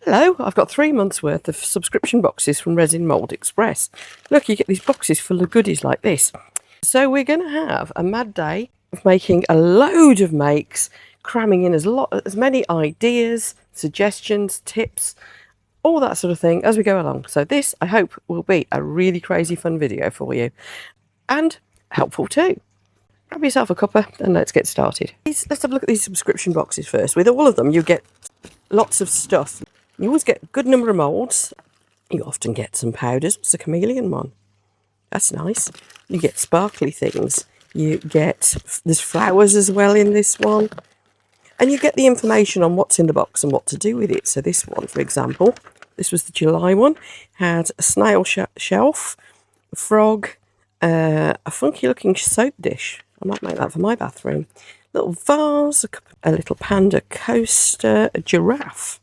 Hello, I've got 3 months worth of subscription boxes from Resin Molds Express. Look, you get these boxes full of goodies like this. So we're going to have a mad day of making a load of makes, cramming in as many ideas, suggestions, tips, all that sort of thing as we go along. So this, I hope, will be a really crazy fun video for you and helpful too. Grab yourself a cuppa and let's get started. Let's have a look at these subscription boxes first. With all of them, you get lots of stuff. You always get a good number of moulds. You often get some powders. What's the chameleon one? That's nice. You get sparkly things. You get, there's flowers as well in this one. And you get the information on what's in the box and what to do with it. So this one, for example, this was the July one, had a snail shelf, a frog, a funky looking soap dish. I might make that for my bathroom. Little vase, a little panda coaster, a giraffe.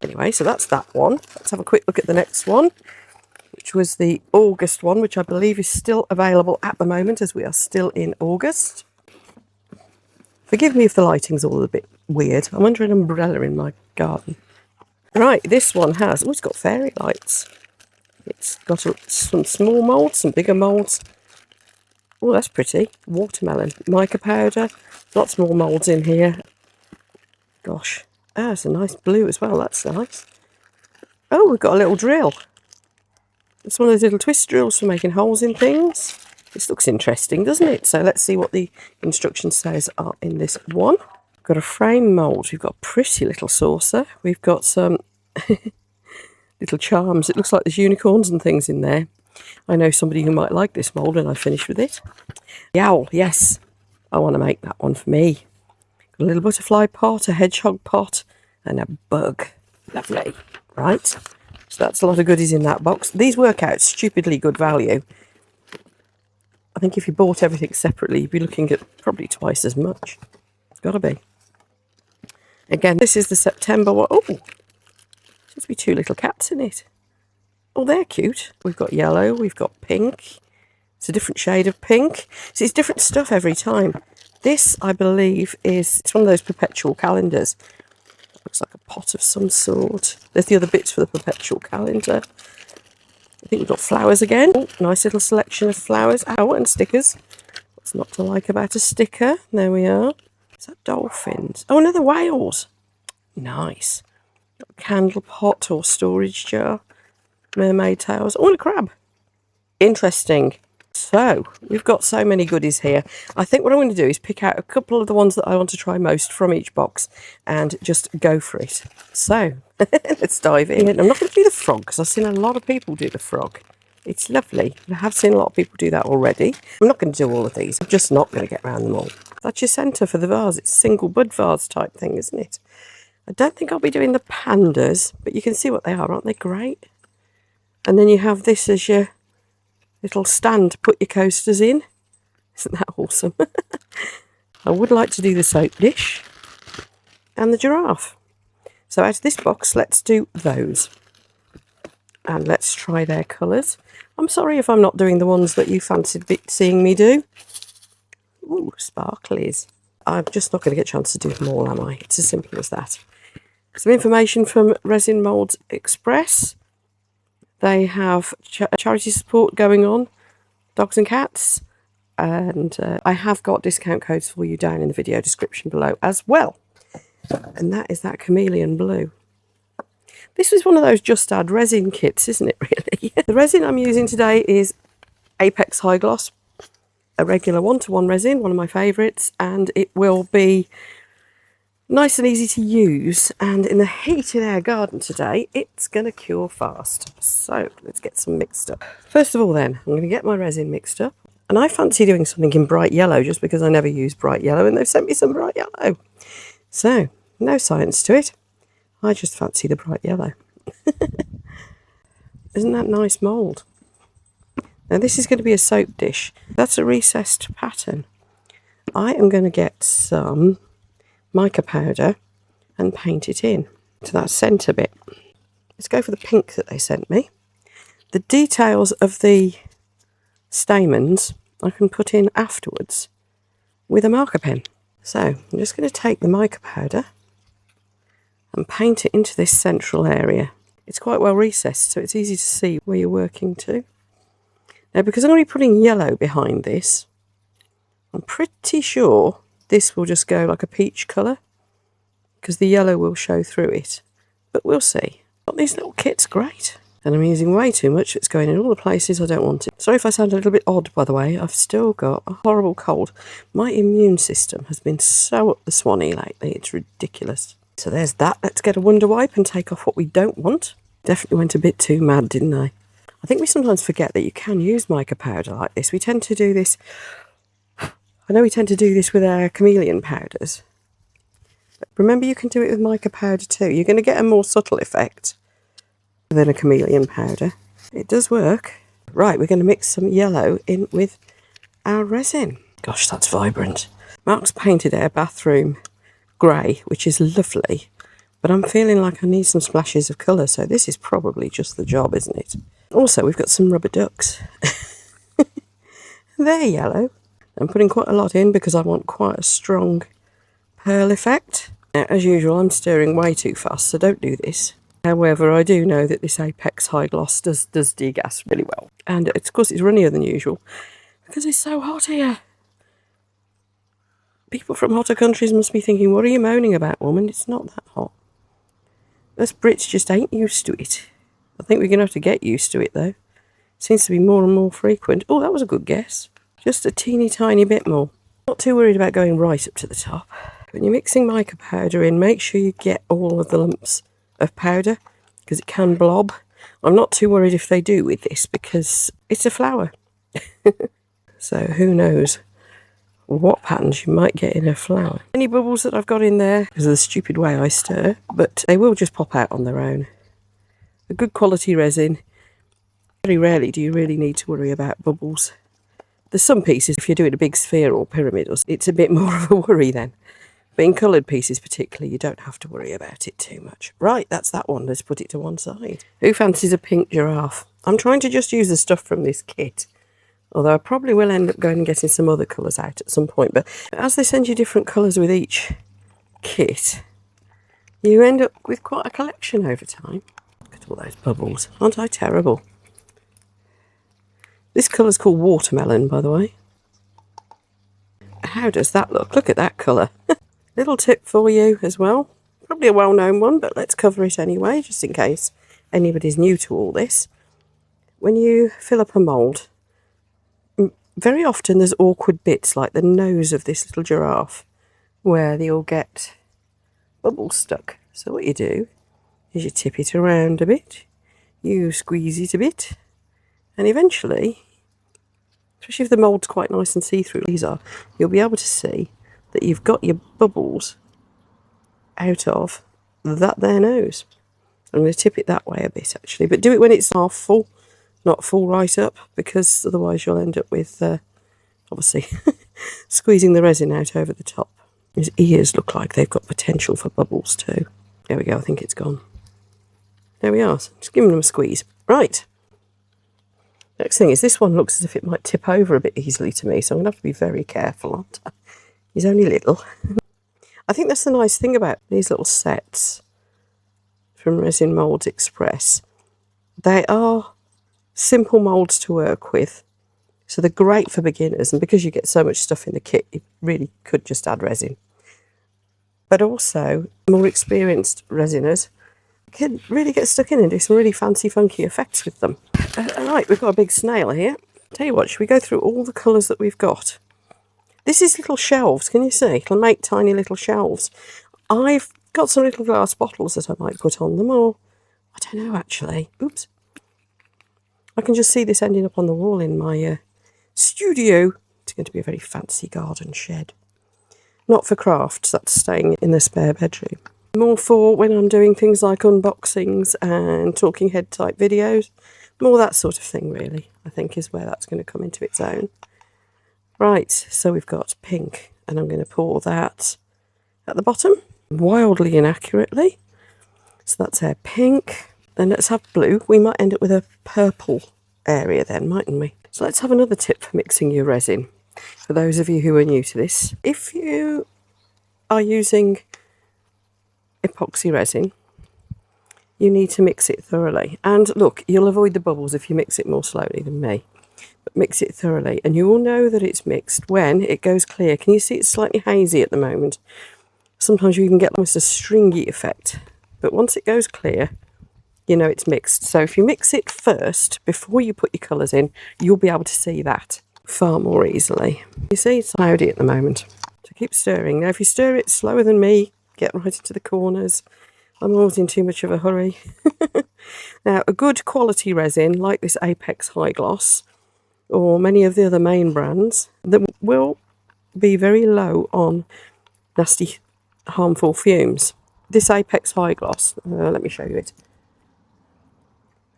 Anyway, so that's that one. Let's have a quick look at the next one, which was the August one, which I believe is still available at the moment as we are still in August. Forgive me if the lighting's all a bit weird. I'm under an umbrella in my garden. Right, this one has, oh, it's got fairy lights. It's got some small moulds, some bigger moulds. Oh, that's pretty. Watermelon, mica powder, lots more moulds in here. Gosh. Ah, it's a nice blue as well. That's nice. Oh, we've got a little drill. It's one of those little twist drills for making holes in things. This looks interesting, doesn't it? So let's see what the instruction says are in this one. We've got a frame mould. We've got a pretty little saucer. We've got some little charms. It looks like there's unicorns and things in there. I know somebody who might like this mould when I finish with it. The owl, yes. I want to make that one for me. A little butterfly pot, a hedgehog pot, and a bug. Lovely. Right. So that's a lot of goodies in that box. These work out stupidly good value. I think if you bought everything separately, you'd be looking at probably twice as much. It's got to be. Again, this is the September one. Oh, seems to be 2 little cats in it. Oh, they're cute. We've got yellow, we've got pink. It's a different shade of pink. So it's different stuff every time. This, I believe, it's one of those perpetual calendars. Looks like a pot of some sort. There's the other bits for the perpetual calendar. I think we've got flowers again. Oh, nice little selection of flowers. Oh, and stickers. What's not to like about a sticker? There we are. Is that dolphins? Oh, no, they're whales. Nice. Got a candle pot or storage jar. Mermaid tails. Oh, and a crab. Interesting. So, we've got so many goodies here. I think what I'm going to do is pick out a couple of the ones that I want to try most from each box and just go for it. So, let's dive in. I'm not going to do the frog because I've seen a lot of people do the frog. It's lovely. I have seen a lot of people do that already. I'm not going to do all of these. I'm just not going to get around them all. That's your centre for the vase. It's a single bud vase type thing, isn't it? I don't think I'll be doing the pandas, but you can see what they are. Aren't they great? And then you have this as your little stand to put your coasters in. Isn't that awesome? I would like to do the soap dish and the giraffe. So out of this box, let's do those. And let's try their colours. I'm sorry if I'm not doing the ones that you fancied seeing me do. Ooh, sparklies. I'm just not going to get a chance to do them all, am I? It's as simple as that. Some information from Resin Molds Express. They have charity support going on, dogs and cats, and I have got discount codes for you down in the video description below as well. And that is that chameleon blue. This was one of those Just Add resin kits, isn't it, really? The resin I'm using today is Apex High Gloss, a regular 1-to-1 resin, one of my favourites, and it will be nice and easy to use, and in the heat in our garden today, it's going to cure fast. So let's get some mixed up. First of all then, I'm going to get my resin mixed up, and I fancy doing something in bright yellow just because I never use bright yellow, and they've sent me some bright yellow. So, no science to it. I just fancy the bright yellow. Isn't that nice mould? Now this is going to be a soap dish. That's a recessed pattern. I am going to get some mica powder and paint it in to that centre bit. Let's go for the pink that they sent me. The details of the stamens I can put in afterwards with a marker pen. So I'm just going to take the mica powder and paint it into this central area. It's quite well recessed, so it's easy to see where you're working to. Now, because I'm going to be putting yellow behind this, I'm pretty sure this will just go like a peach colour, because the yellow will show through it. But we'll see. But these little kits, great. And I'm using way too much. It's going in all the places I don't want it. Sorry if I sound a little bit odd, by the way. I've still got a horrible cold. My immune system has been so up the swanny lately. It's ridiculous. So there's that. Let's get a wonder wipe and take off what we don't want. Definitely went a bit too mad, didn't I? I think we sometimes forget that you can use mica powder like this. We tend to do this... I know we tend to do this with our chameleon powders. But remember, you can do it with mica powder too. You're going to get a more subtle effect than a chameleon powder. It does work. Right, we're going to mix some yellow in with our resin. Gosh, that's vibrant. Mark's painted our bathroom grey, which is lovely. But I'm feeling like I need some splashes of colour, so this is probably just the job, isn't it? Also, we've got some rubber ducks. They're yellow. I'm putting quite a lot in because I want quite a strong pearl effect. Now, as usual, I'm stirring way too fast, so don't do this. However, I do know that this Apex High Gloss does degas really well. And of course it's runnier than usual because it's so hot here. People from hotter countries must be thinking, what are you moaning about, woman? It's not that hot. Us Brits just ain't used to it. I think we're going to have to get used to it, though. Seems to be more and more frequent. Oh, that was a good guess. Just a teeny tiny bit more. Not too worried about going right up to the top. When you're mixing mica powder in, make sure you get all of the lumps of powder because it can blob. I'm not too worried if they do with this because it's a flower. So who knows what patterns you might get in a flower. Any bubbles that I've got in there because of the stupid way I stir, but they will just pop out on their own. A good quality resin. Very rarely do you really need to worry about bubbles. There's some pieces, if you're doing a big sphere or pyramid, it's a bit more of a worry then. But in coloured pieces particularly, you don't have to worry about it too much. Right, that's that one. Let's put it to one side. Who fancies a pink giraffe? I'm trying to just use the stuff from this kit. Although I probably will end up going and getting some other colours out at some point. But as they send you different colours with each kit, you end up with quite a collection over time. Look at all those bubbles. Aren't I terrible? This colour's called watermelon, by the way. How does that look? Look at that colour. Little tip for you as well. Probably a well-known one, but let's cover it anyway, just in case anybody's new to all this. When you fill up a mould, very often there's awkward bits like the nose of this little giraffe where you'll get bubbles stuck. So what you do is you tip it around a bit, you squeeze it a bit, and eventually, especially if the mould's quite nice and see-through, these are, you'll be able to see that you've got your bubbles out of that there nose. I'm going to tip it that way a bit actually, but do it when it's half full, not full right up, because otherwise you'll end up with, obviously, squeezing the resin out over the top. His ears look like they've got potential for bubbles too. There we go, I think it's gone. There we are, just giving them a squeeze. Right. Next thing is this one looks as if it might tip over a bit easily to me, so I'm going to have to be very careful, aren't I? He's only little. I think that's the nice thing about these little sets from Resin Molds Express. They are simple moulds to work with, so they're great for beginners, and because you get so much stuff in the kit, you really could just add resin. But also, more experienced resiners can really get stuck in and do some really fancy, funky effects with them. Right, we've got a big snail here. Tell you what, should we go through all the colours that we've got? This is little shelves, can you see? It'll make tiny little shelves. I've got some little glass bottles that I might put on them, or I don't know actually. Oops. I can just see this ending up on the wall in my studio. It's going to be a very fancy garden shed. Not for crafts, that's staying in the spare bedroom. More for when I'm doing things like unboxings and talking head type videos. More that sort of thing really, I think is where that's going to come into its own. Right, so we've got pink, and I'm going to pour that at the bottom, wildly inaccurately. So that's our pink. Then let's have blue. We might end up with a purple area then, mightn't we? So let's have another tip for mixing your resin. For those of you who are new to this, if you are using epoxy resin, you need to mix it thoroughly. And look, you'll avoid the bubbles if you mix it more slowly than me. But mix it thoroughly, and you will know that it's mixed when it goes clear. Can you see it's slightly hazy at the moment? Sometimes you can get almost a stringy effect. But once it goes clear, you know it's mixed. So if you mix it first, before you put your colours in, you'll be able to see that far more easily. You see, it's cloudy at the moment. So keep stirring. Now, if you stir it slower than me, get right into the corners. I'm always in too much of a hurry. Now, a good quality resin, like this Apex High Gloss, or many of the other main brands, that will be very low on nasty, harmful fumes. This Apex High Gloss, let me show you it,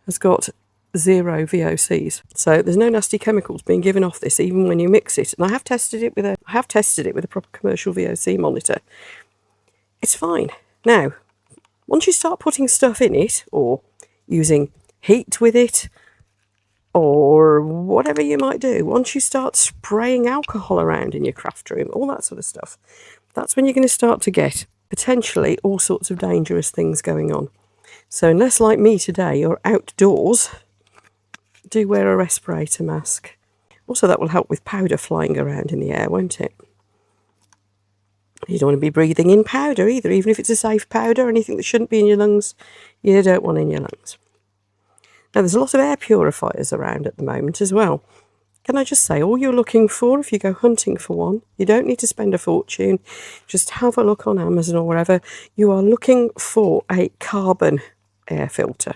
has got 0 VOCs. So there's no nasty chemicals being given off this, even when you mix it. And I have tested it with a proper commercial VOC monitor. It's fine. Now, once you start putting stuff in it, or using heat with it, or whatever you might do, once you start spraying alcohol around in your craft room, all that sort of stuff, that's when you're going to start to get potentially all sorts of dangerous things going on. So unless, like me today, you're outdoors, do wear a respirator mask. Also, that will help with powder flying around in the air, won't it? You don't want to be breathing in powder either, even if it's a safe powder. Anything that shouldn't be in your lungs, you don't want in your lungs. Now, there's a lot of air purifiers around at the moment as well. Can I just say, all you're looking for, if you go hunting for one, you don't need to spend a fortune. Just have a look on Amazon or wherever. You are looking for a carbon air filter.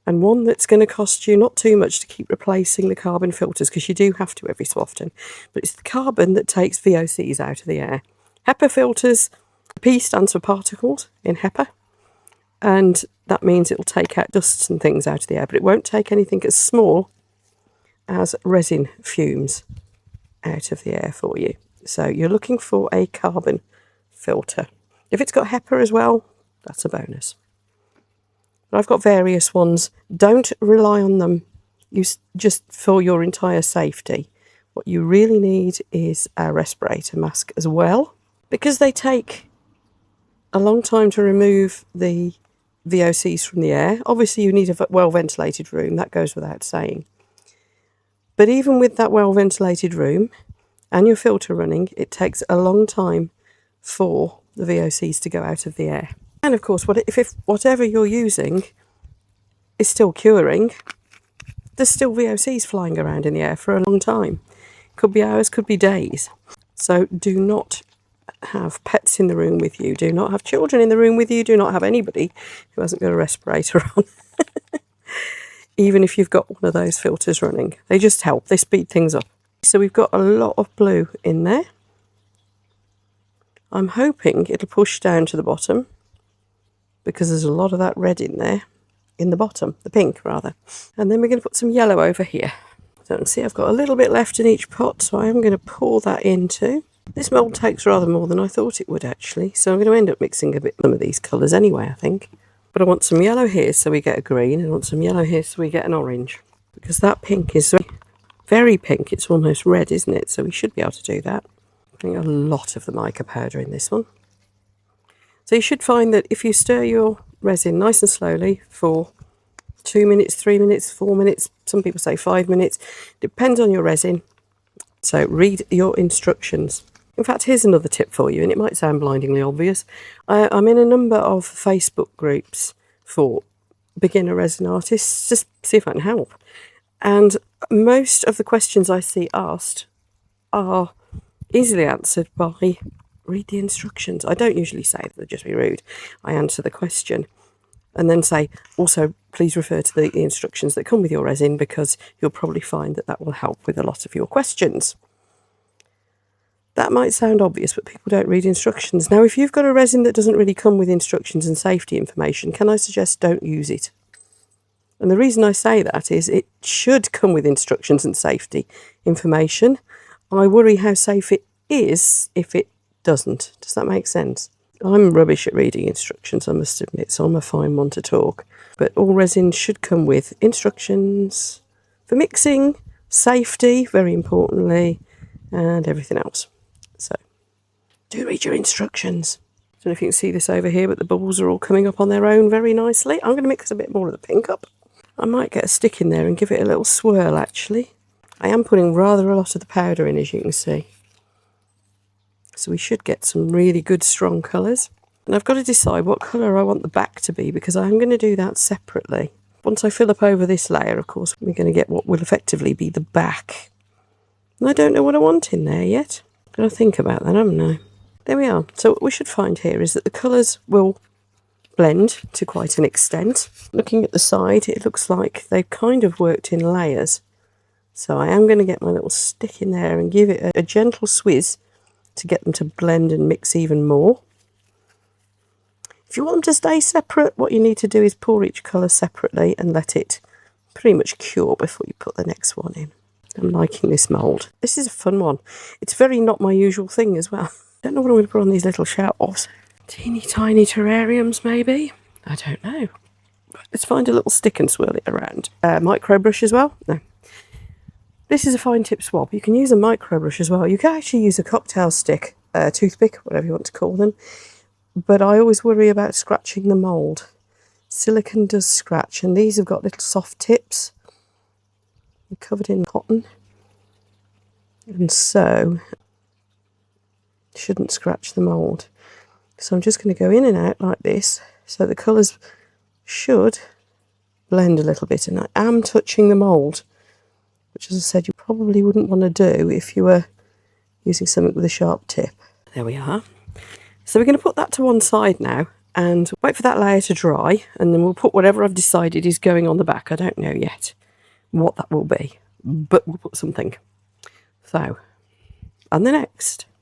And one that's going to cost you not too much to keep replacing the carbon filters, because you do have to every so often. But it's the carbon that takes VOCs out of the air. HEPA filters, P stands for particles in HEPA. And that means it will take out dusts and things out of the air, but it won't take anything as small as resin fumes out of the air for you. So you're looking for a carbon filter. If it's got HEPA as well, that's a bonus. But I've got various ones. Don't rely on them just for your entire safety. What you really need is a respirator mask as well, because they take a long time to remove the VOCs from the air. Obviously, you need a well-ventilated room. That goes without saying. But even with that well-ventilated room and your filter running, it takes a long time for the VOCs to go out of the air. And of course, if whatever you're using is still curing, there's still VOCs flying around in the air for a long time. Could be hours, could be days. So do not have pets in the room with you. Do not have children in the room with you. Do not have anybody who hasn't got a respirator on. Even if you've got one of those filters running. They just help. They speed things up. So we've got a lot of blue in there. I'm hoping it'll push down to the bottom, because there's a lot of that red in there, in the bottom, the pink rather. And then we're going to put some yellow over here. So you can see I've got a little bit left in each pot, so I am going to pour that into. This mould takes rather more than I thought it would actually, so I'm going to end up mixing a bit of some of these colours anyway, I think. But I want some yellow here so we get a green, and I want some yellow here so we get an orange. Because that pink is very pink, it's almost red, isn't it? So we should be able to do that. Putting a lot of the mica powder in this one. So you should find that if you stir your resin nice and slowly for 2 minutes, 3 minutes, 4 minutes, some people say 5 minutes, depends on your resin. So read your instructions. In fact, here's another tip for you, and it might sound blindingly obvious. I'm in a number of Facebook groups for beginner resin artists, just see if I can help. And most of the questions I see asked are easily answered by read the instructions. I don't usually say that, just be rude. I answer the question and then say, also, please refer to the instructions that come with your resin, because you'll probably find that that will help with a lot of your questions. That might sound obvious, but people don't read instructions. Now, if you've got a resin that doesn't really come with instructions and safety information, can I suggest don't use it? And the reason I say that is it should come with instructions and safety information. I worry how safe it is if it doesn't. Does that make sense? I'm rubbish at reading instructions, I must admit, so I'm a fine one to talk. But all resin should come with instructions for mixing, safety, very importantly, and everything else. So do read your instructions. Don't know if you can see this over here, but the bubbles are all coming up on their own very nicely. I'm going to mix a bit more of the pink up. I might get a stick in there and give it a little swirl, actually. I am putting rather a lot of the powder in, as you can see. So we should get some really good strong colours. And I've got to decide what colour I want the back to be, because I'm going to do that separately. Once I fill up over this layer, of course, we're going to get what will effectively be the back. And I don't know what I want in there yet. Got to think about that, haven't I? There we are. So what we should find here is that the colours will blend to quite an extent. Looking at the side, it looks like they've kind of worked in layers. So I am going to get my little stick in there and give it a gentle swizz to get them to blend and mix even more. If you want them to stay separate, what you need to do is pour each colour separately and let it pretty much cure before you put the next one in. I'm liking this mould. This is a fun one. It's very not my usual thing as well. Don't know what I'm going to put on these little shelves. Teeny tiny terrariums, maybe? I don't know. Let's find a little stick and swirl it around. Micro brush as well? No. This is a fine tip swab. You can use a micro brush as well. You can actually use a cocktail stick, toothpick, whatever you want to call them. But I always worry about scratching the mould. Silicone does scratch, and these have got little soft tips. They're covered in cotton. And so shouldn't scratch the mould. So I'm just going to go in and out like this, so the colours should blend a little bit. And I am touching the mould, which, as I said, you probably wouldn't want to do if you were using something with a sharp tip. There we are. So we're going to put that to one side now and wait for that layer to dry, and then we'll put whatever I've decided is going on the back. I don't know yet what that will be, but we'll put something. So, and the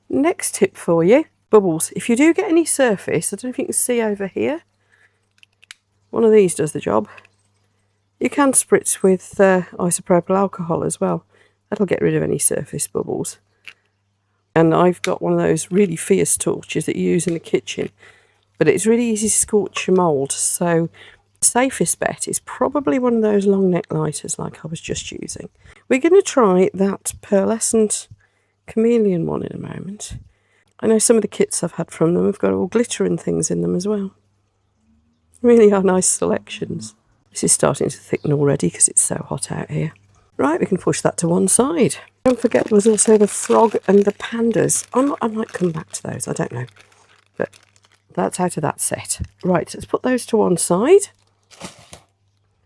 next tip for you, bubbles. If you do get any surface, I don't know if you can see over here, one of these does the job. You can spritz with isopropyl alcohol as well. That'll get rid of any surface bubbles. And I've got one of those really fierce torches that you use in the kitchen, but it's really easy to scorch your mould. So the safest bet is probably one of those long neck lighters like I was just using. We're going to try that pearlescent chameleon one in a moment. I know some of the kits I've had from them have got all glitter and things in them as well. Really are nice selections. This is starting to thicken already because it's so hot out here. Right, we can push that to one side. Don't forget there was also the frog and the pandas. I might come back to those, I don't know. But that's out of that set. Right, let's put those to one side.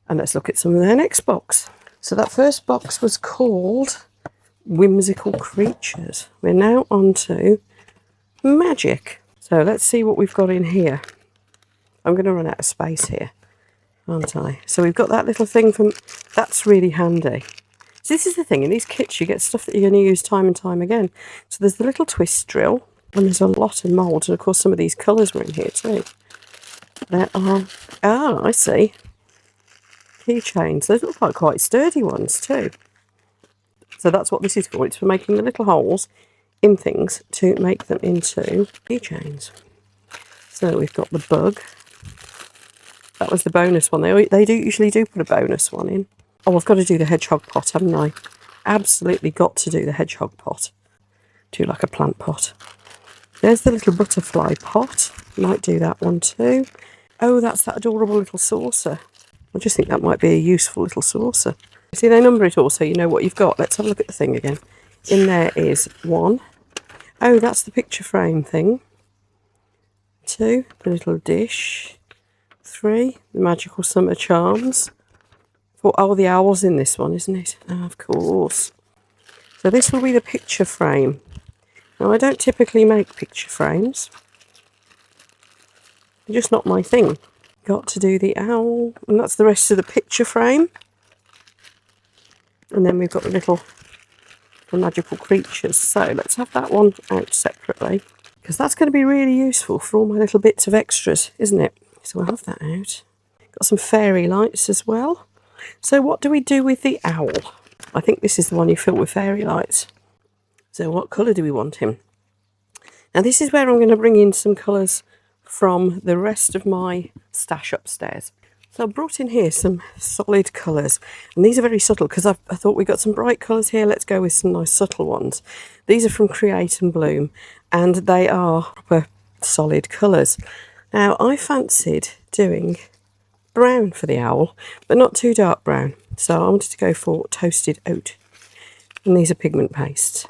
And let's look at some of their next box. So that first box was called Whimsical Creatures. We're now on to Magic. So let's see what we've got in here. I'm going to run out of space here, aren't I? So we've got that little thing from... That's really handy. So this is the thing, in these kits you get stuff that you're going to use time and time again. So there's the little twist drill, and there's a lot of moulds, and of course some of these colours were in here too. There are... Ah, I see. Keychains. Those look like quite sturdy ones too. So that's what this is for. It's for making the little holes in things to make them into keychains. So we've got the bug. That was the bonus one. They usually do put a bonus one in. Oh, I've got to do the hedgehog pot, haven't I? Absolutely got to do the hedgehog pot. Do like a plant pot. There's the little butterfly pot. Might do that one too. Oh, that's that adorable little saucer. I just think that might be a useful little saucer. See, they number it all so you know what you've got. Let's have a look at the thing again. In there is 1. Oh, that's the picture frame thing. 2, the little dish. 3, the magical summer charms. 4, oh, the owl's in this one, isn't it? Oh, of course. So this will be the picture frame. Now, I don't typically make picture frames. They're just not my thing. Got to do the owl, and that's the rest of the picture frame. And then we've got the magical creatures. So let's have that one out separately, because that's going to be really useful for all my little bits of extras, isn't it? So we'll have that out. Got some fairy lights as well. So what do we do with the owl? I think this is the one you fill with fairy lights. So what colour do we want him? Now this is where I'm going to bring in some colours from the rest of my stash upstairs. So I brought in here some solid colours, and these are very subtle because I thought we got some bright colours here. Let's go with some nice subtle ones. These are from Create and Bloom, and they are proper solid colours. Now I fancied doing brown for the owl, but not too dark brown, so I wanted to go for toasted oat, and these are pigment pastes.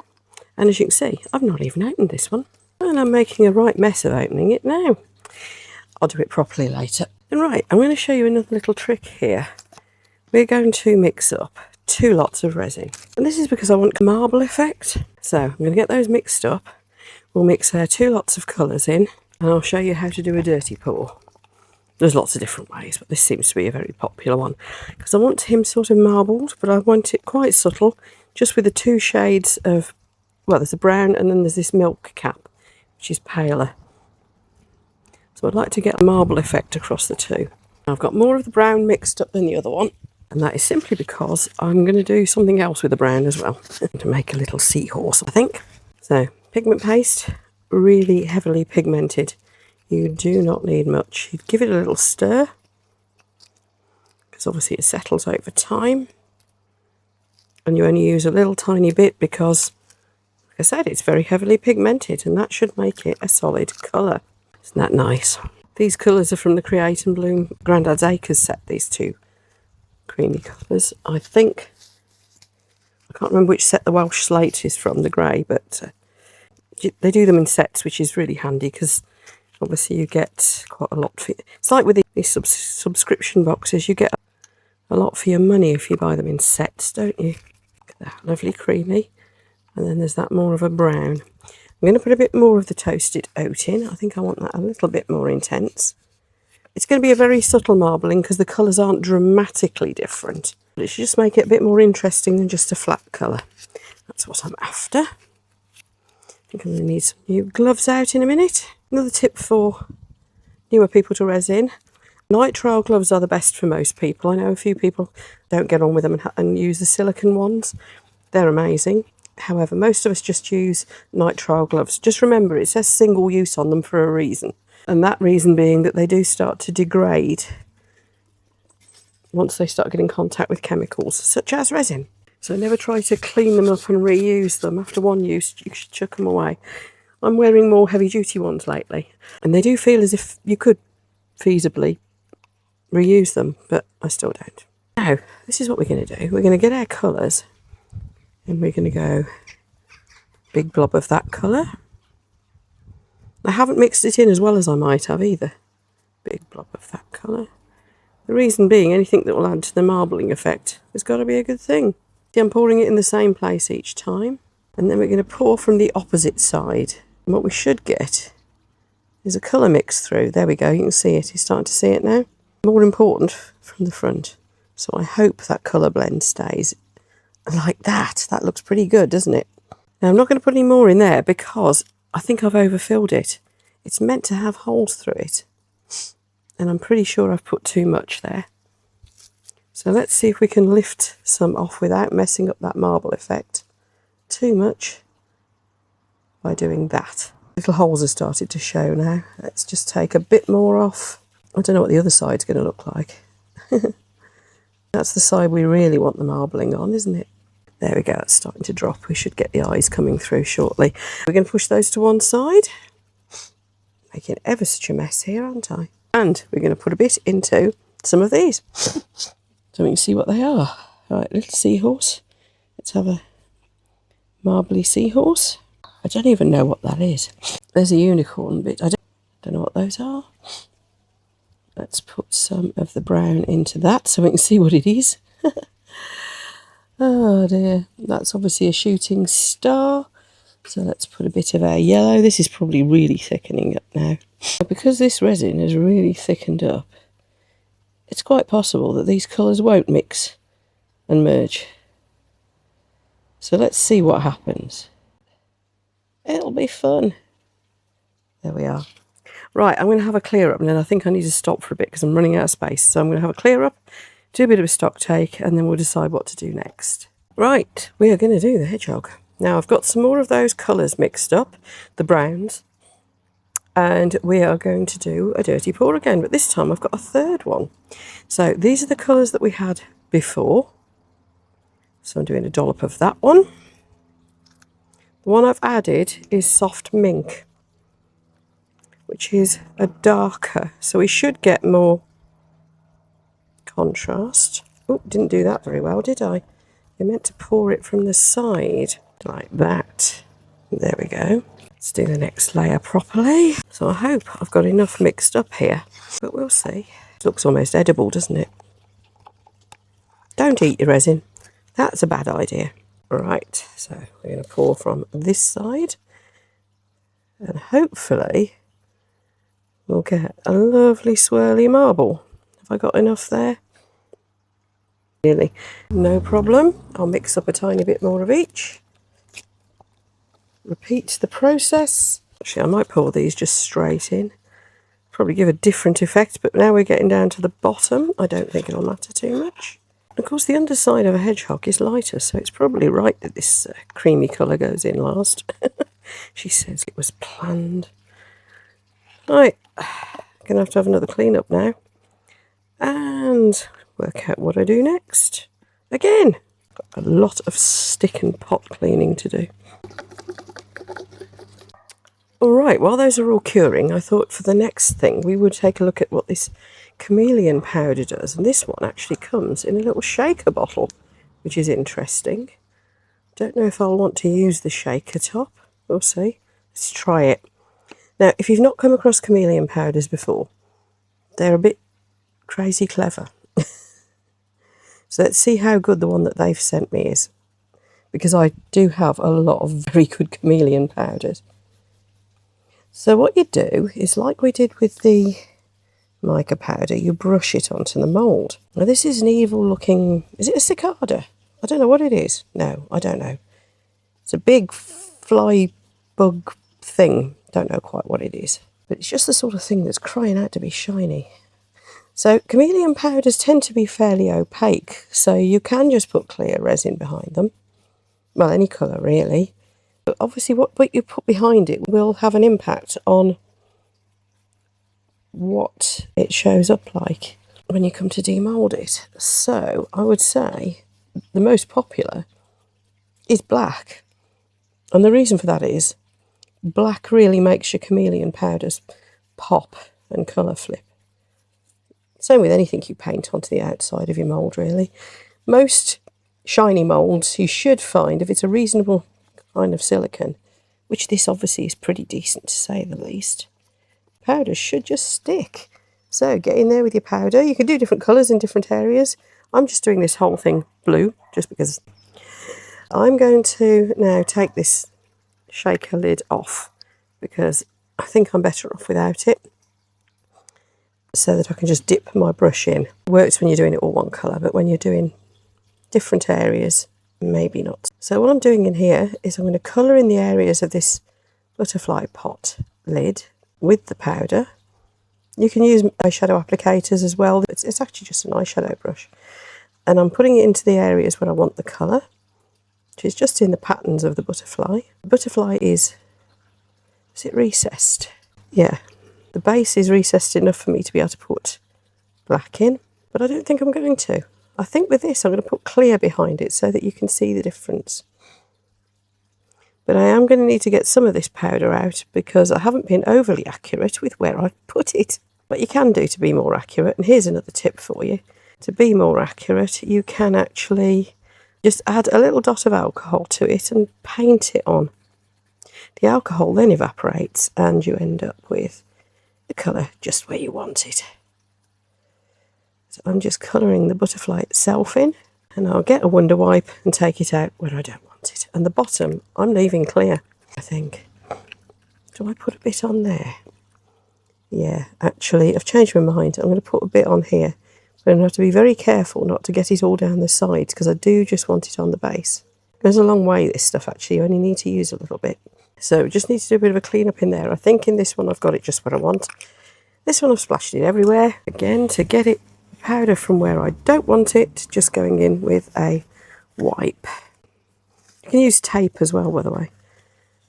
And as you can see, I've not even opened this one, and I'm making a right mess of opening it now. I'll do it properly later. And right, I'm going to show you another little trick here. We're going to mix up 2 lots of resin, and this is because I want a marble effect. So I'm going to get those mixed up. We'll mix 2 lots of colours in, and I'll show you how to do a dirty pour. There's lots of different ways, but this seems to be a very popular one because I want him sort of marbled, but I want it quite subtle, just with the 2 shades of, well, there's a brown and then there's this milk cap, which is paler. So I'd like to get a marble effect across the 2. I've got more of the brown mixed up than the other one, and that is simply because I'm going to do something else with the brown as well to make a little seahorse, I think. So pigment paste, really heavily pigmented. You do not need much. You'd give it a little stir, because obviously it settles over time. And you only use a little tiny bit because, like I said, it's very heavily pigmented, and that should make it a solid colour. Isn't that nice? These colours are from the Create and Bloom Grandad's Acres set, these 2 creamy colours. I think, I can't remember which set the Welsh Slate is from, the grey, but they do them in sets, which is really handy because obviously you get quite a lot for it. It's like with these subscription boxes, you get a lot for your money if you buy them in sets, don't you? Look at that, lovely creamy. And then there's that more of a brown. I'm going to put a bit more of the toasted oat in. I think I want that a little bit more intense. It's going to be a very subtle marbling because the colours aren't dramatically different. But it should just make it a bit more interesting than just a flat colour. That's what I'm after. I think I'm going to need some new gloves out in a minute. Another tip for newer people to resin. Nitrile gloves are the best for most people. I know a few people don't get on with them and use the silicone ones. They're amazing. However, most of us just use nitrile gloves. Just remember, it says single use on them for a reason. And that reason being that they do start to degrade once they start getting contact with chemicals, such as resin. So never try to clean them up and reuse them. After one use, you should chuck them away. I'm wearing more heavy-duty ones lately, and they do feel as if you could feasibly reuse them, but I still don't. Now, this is what we're going to do. We're going to get our colours, and we're going to go big blob of that colour. I haven't mixed it in as well as I might have either. Big blob of that colour. The reason being, anything that will add to the marbling effect has got to be a good thing. See, I'm pouring it in the same place each time, and then we're going to pour from the opposite side. And what we should get is a colour mix through. There we go, you can see it. You're starting to see it now. More important from the front. So I hope that colour blend stays like that. That looks pretty good, doesn't it? Now I'm not going to put any more in there because I think I've overfilled it. It's meant to have holes through it, and I'm pretty sure I've put too much there. So let's see if we can lift some off without messing up that marble effect too much by doing that. Little holes have started to show now. Let's just take a bit more off. I don't know what the other side's going to look like. That's the side we really want the marbling on, isn't it? There we go, it's starting to drop. We should get the eyes coming through shortly. We're going to push those to one side. Making ever such a mess here, aren't I? And we're going to put a bit into some of these. So we can see what they are. All right, little seahorse. Let's have a marbly seahorse. I don't even know what that is. There's a unicorn bit. I don't know what those are. Let's put some of the brown into that so we can see what it is. Oh dear, that's obviously a shooting star. So let's put a bit of our yellow. This is probably really thickening up now. Because this resin is really thickened up, it's quite possible that these colours won't mix and merge. So let's see what happens. It'll be fun. There we are. Right, I'm going to have a clear up, and then I think I need to stop for a bit because I'm running out of space. So I'm going to have a clear up, do a bit of a stock take, and then we'll decide what to do next. Right, we are going to do the hedgehog. Now I've got some more of those colours mixed up, the browns, and we are going to do a dirty pour again, but this time I've got a third one. So these are the colours that we had before. So I'm doing a dollop of that one. The one I've added is soft mink, which is a darker, so we should get more contrast. Oh, didn't do that very well, did I? I meant to pour it from the side like that. There we go. Let's do the next layer properly. So I hope I've got enough mixed up here, but we'll see. It looks almost edible, doesn't it? Don't eat your resin. That's a bad idea. Right, so we're going to pour from this side, and hopefully we'll get a lovely swirly marble. Have I got enough there? Nearly. No problem. I'll mix up a tiny bit more of each. Repeat the process. Actually, I might pour these just straight in. Probably give a different effect, but now we're getting down to the bottom. I don't think it'll matter too much. Of course, the underside of a hedgehog is lighter, so it's probably right that this creamy colour goes in last. She says it was planned. Right, going to have another clean up now. And work out what I do next. Again, got a lot of stick and pot cleaning to do. Alright, while those are all curing, I thought for the next thing we would take a look at what this chameleon powder does. And this one actually comes in a little shaker bottle, which is interesting. Don't know if I'll want to use the shaker top. We'll see. Let's try it. Now, if you've not come across chameleon powders before, they're a bit crazy clever. So let's see how good the one that they've sent me is, because I do have a lot of very good chameleon powders. So what you do is, like we did with the mica powder, you brush it onto the mould. Now this is an evil looking, is it a cicada? I don't know what it is. No, I don't know. It's a big fly bug thing. Don't know quite what it is, but it's just the sort of thing that's crying out to be shiny. So chameleon powders tend to be fairly opaque, so you can just put clear resin behind them. Well, any colour really. But obviously what you put behind it will have an impact on what it shows up like when you come to demould it. So I would say the most popular is black. And the reason for that is black really makes your chameleon powders pop and colour flip. Same with anything you paint onto the outside of your mould, really. Most shiny moulds you should find, if it's a reasonable kind of silicone, which this obviously is pretty decent to say the least, powders should just stick. So get in there with your powder. You can do different colours in different areas. I'm just doing this whole thing blue, just because. I'm going to now take this shaker lid off, because I think I'm better off without it, so that I can just dip my brush in. It works when you're doing it all one colour, but when you're doing different areas, maybe not. So what I'm doing in here is I'm going to colour in the areas of this butterfly pot lid with the powder. You can use eyeshadow applicators as well. It's actually just an eyeshadow brush. And I'm putting it into the areas where I want the colour, which is just in the patterns of the butterfly. The butterfly is it recessed? Yeah. The base is recessed enough for me to be able to put black in, but I don't think I'm going to. I think with this I'm going to put clear behind it so that you can see the difference. But I am going to need to get some of this powder out, because I haven't been overly accurate with where I've put it. But you can do to be more accurate, and here's another tip for you. To be more accurate, you can actually just add a little dot of alcohol to it and paint it on. The alcohol then evaporates and you end up with the colour just where you want it. So I'm just colouring the butterfly itself in, and I'll get a wonder wipe and take it out where I don't want it. And the bottom I'm leaving clear, I think. Do I put a bit on there? Yeah, actually I've changed my mind. I'm going to put a bit on here, but I'm going to have to be very careful not to get it all down the sides, because I do just want it on the base. It goes a long way, this stuff, actually. You only need to use a little bit. So just need to do a bit of a clean up in there. I think in this one I've got it just where I want. This one I've splashed it everywhere. Again, to get it powder from where I don't want it, just going in with a wipe. You can use tape as well, by the way.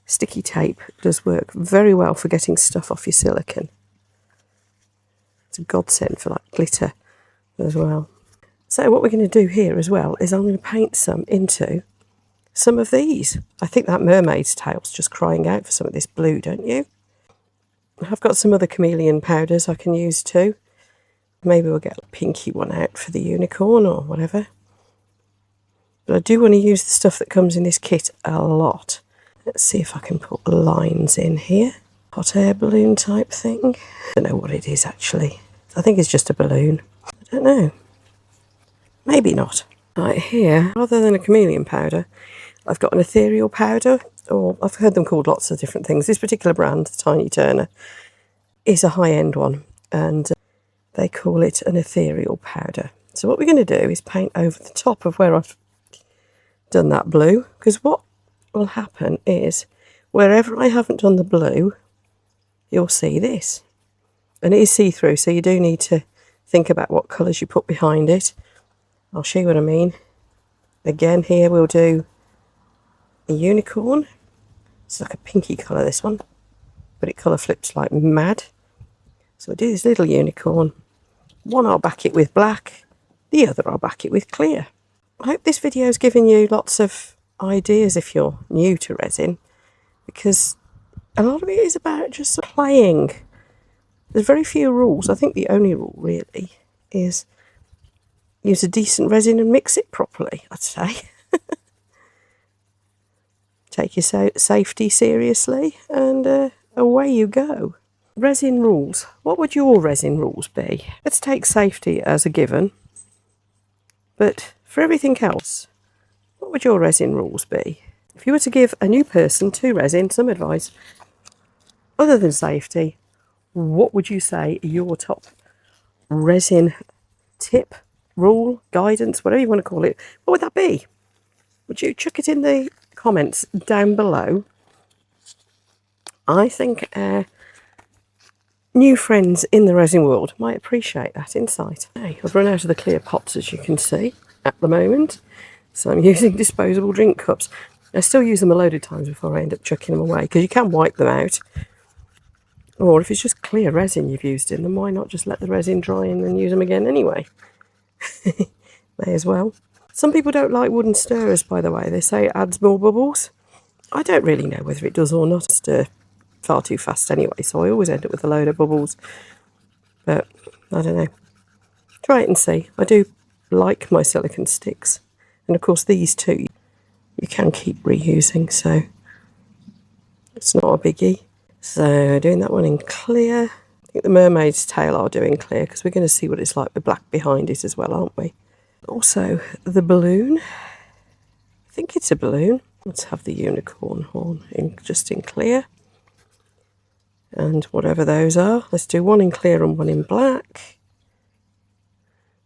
Sticky tape does work very well for getting stuff off your silicone. It's a godsend for like glitter as well. So what we're going to do here as well is I'm going to paint some into some of these. I think that mermaid's tail's just crying out for some of this blue, don't you? I've got some other chameleon powders I can use too. Maybe we'll get a pinky one out for the unicorn or whatever. But I do want to use the stuff that comes in this kit a lot. Let's see if I can put lines in here. Hot air balloon type thing. I don't know what it is actually. I think it's just a balloon. I don't know. Maybe not. Right here, rather than a chameleon powder, I've got an ethereal powder, or I've heard them called lots of different things. This particular brand, the Tiny Turner, is a high-end one, and they call it an ethereal powder. So what we're going to do is paint over the top of where I've done that blue, because what will happen is wherever I haven't done the blue, you'll see this. And it is see-through, so you do need to think about what colours you put behind it. I'll show you what I mean. Again, here we'll do a unicorn. It's like a pinky colour, this one, but it colour flips like mad. So we'll do this little unicorn. One I'll back it with black, the other I'll back it with clear. I hope this video has given you lots of ideas if you're new to resin, because a lot of it is about just playing. There's very few rules. I think the only rule really is use a decent resin and mix it properly, I'd say. Take your safety seriously and away you go. Resin rules. What would your resin rules be? Let's take safety as a given. But for everything else, what would your resin rules be? If you were to give a new person to resin some advice, other than safety, what would you say your top resin tip, rule, guidance, whatever you want to call it, what would that be? Would you chuck it in the comments down below? I think new friends in the resin world might appreciate that insight. Hey, I've run out of the clear pots, as you can see, at the moment. So I'm using disposable drink cups. I still use them a load of times before I end up chucking them away, because you can wipe them out. Or if it's just clear resin you've used in them, why not just let the resin dry and then use them again anyway? May as well. Some people don't like wooden stirrers, by the way. They say it adds more bubbles. I don't really know whether it does or not. I stir far too fast anyway, so I always end up with a load of bubbles. But I don't know. Try it and see. I do like my silicone sticks. And of course these two you can keep reusing, so it's not a biggie. So doing that one in clear. I think the mermaid's tail I'll do in clear, because we're going to see what it's like with black behind it as well, aren't we? Also the balloon. I think it's a balloon. Let's have the unicorn horn just in clear. And whatever those are, let's do one in clear and one in black.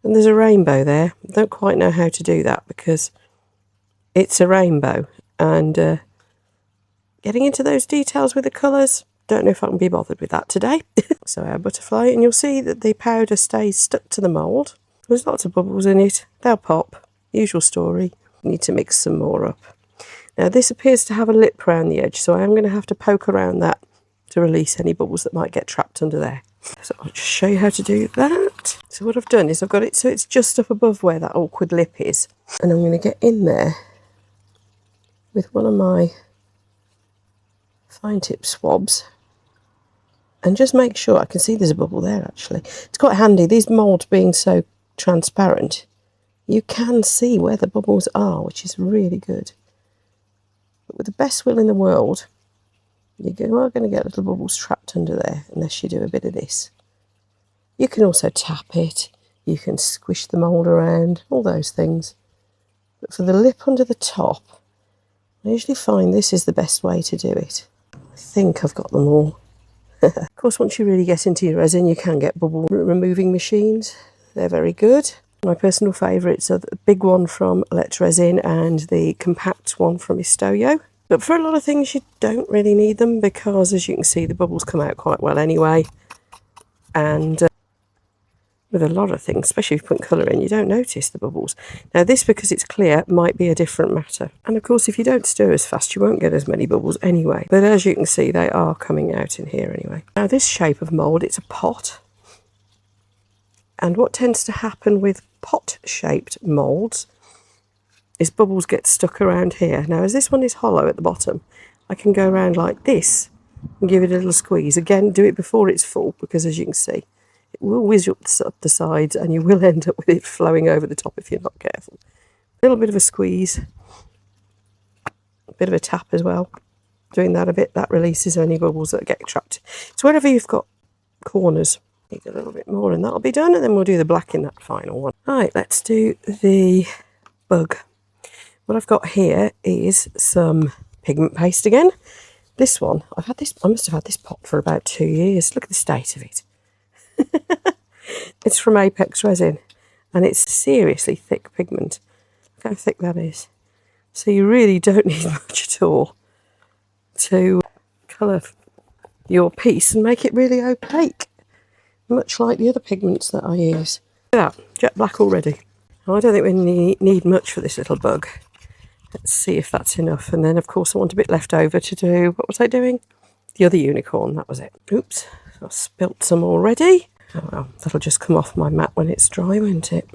And there's a rainbow there. I don't quite know how to do that because it's a rainbow. And getting into those details with the colours, don't know if I can be bothered with that today. So our butterfly, and you'll see that the powder stays stuck to the mould. There's lots of bubbles in it. They'll pop. Usual story. Need to mix some more up. Now this appears to have a lip around the edge, so I am going to have to poke around that to release any bubbles that might get trapped under there. So I'll just show you how to do that. So what I've done is I've got it so it's just up above where that awkward lip is. And I'm going to get in there with one of my fine tip swabs and just make sure. I can see there's a bubble there actually. It's quite handy, these moulds being so transparent, you can see where the bubbles are, which is really good. But with the best will in the world, you are going to get little bubbles trapped under there unless you do a bit of this. You can also tap it, you can squish the mould around, all those things. But for the lip under the top, I usually find this is the best way to do it. I think I've got them all. Of course, once you really get into your resin, you can get bubble removing machines. They're very good. My personal favourites are the big one from Let's Resin and the compact one from Istoyo. But for a lot of things, you don't really need them because, as you can see, the bubbles come out quite well anyway. And with a lot of things, especially if you put colour in, you don't notice the bubbles. Now this, because it's clear, might be a different matter. And of course, if you don't stir as fast, you won't get as many bubbles anyway. But as you can see, they are coming out in here anyway. Now this shape of mould, it's a pot. And what tends to happen with pot-shaped moulds is bubbles get stuck around here. Now as this one is hollow at the bottom, I can go around like this and give it a little squeeze. Again, do it before it's full, because as you can see, it will whiz up the sides and you will end up with it flowing over the top if you're not careful. A little bit of a squeeze, a bit of a tap as well. Doing that a bit, that releases any bubbles that get trapped. So wherever you've got corners, need a little bit more and that'll be done, and then we'll do the black in that final one. Right, let's do the bug. What I've got here is some pigment paste again. This one, I must have had this pot for about 2 years. Look at the state of it. It's from Apex Resin, and it's seriously thick pigment. Look how thick that is. So you really don't need much at all to colour your piece and make it really opaque, much like the other pigments that I use. Look at that, jet black already. Now, I don't think we need much for this little bug. Let's see if that's enough. And then, of course, I want a bit left over to do, what was I doing? The other unicorn, that was it. Oops, I've spilt some already. Oh well, that'll just come off my mat when it's dry, won't it?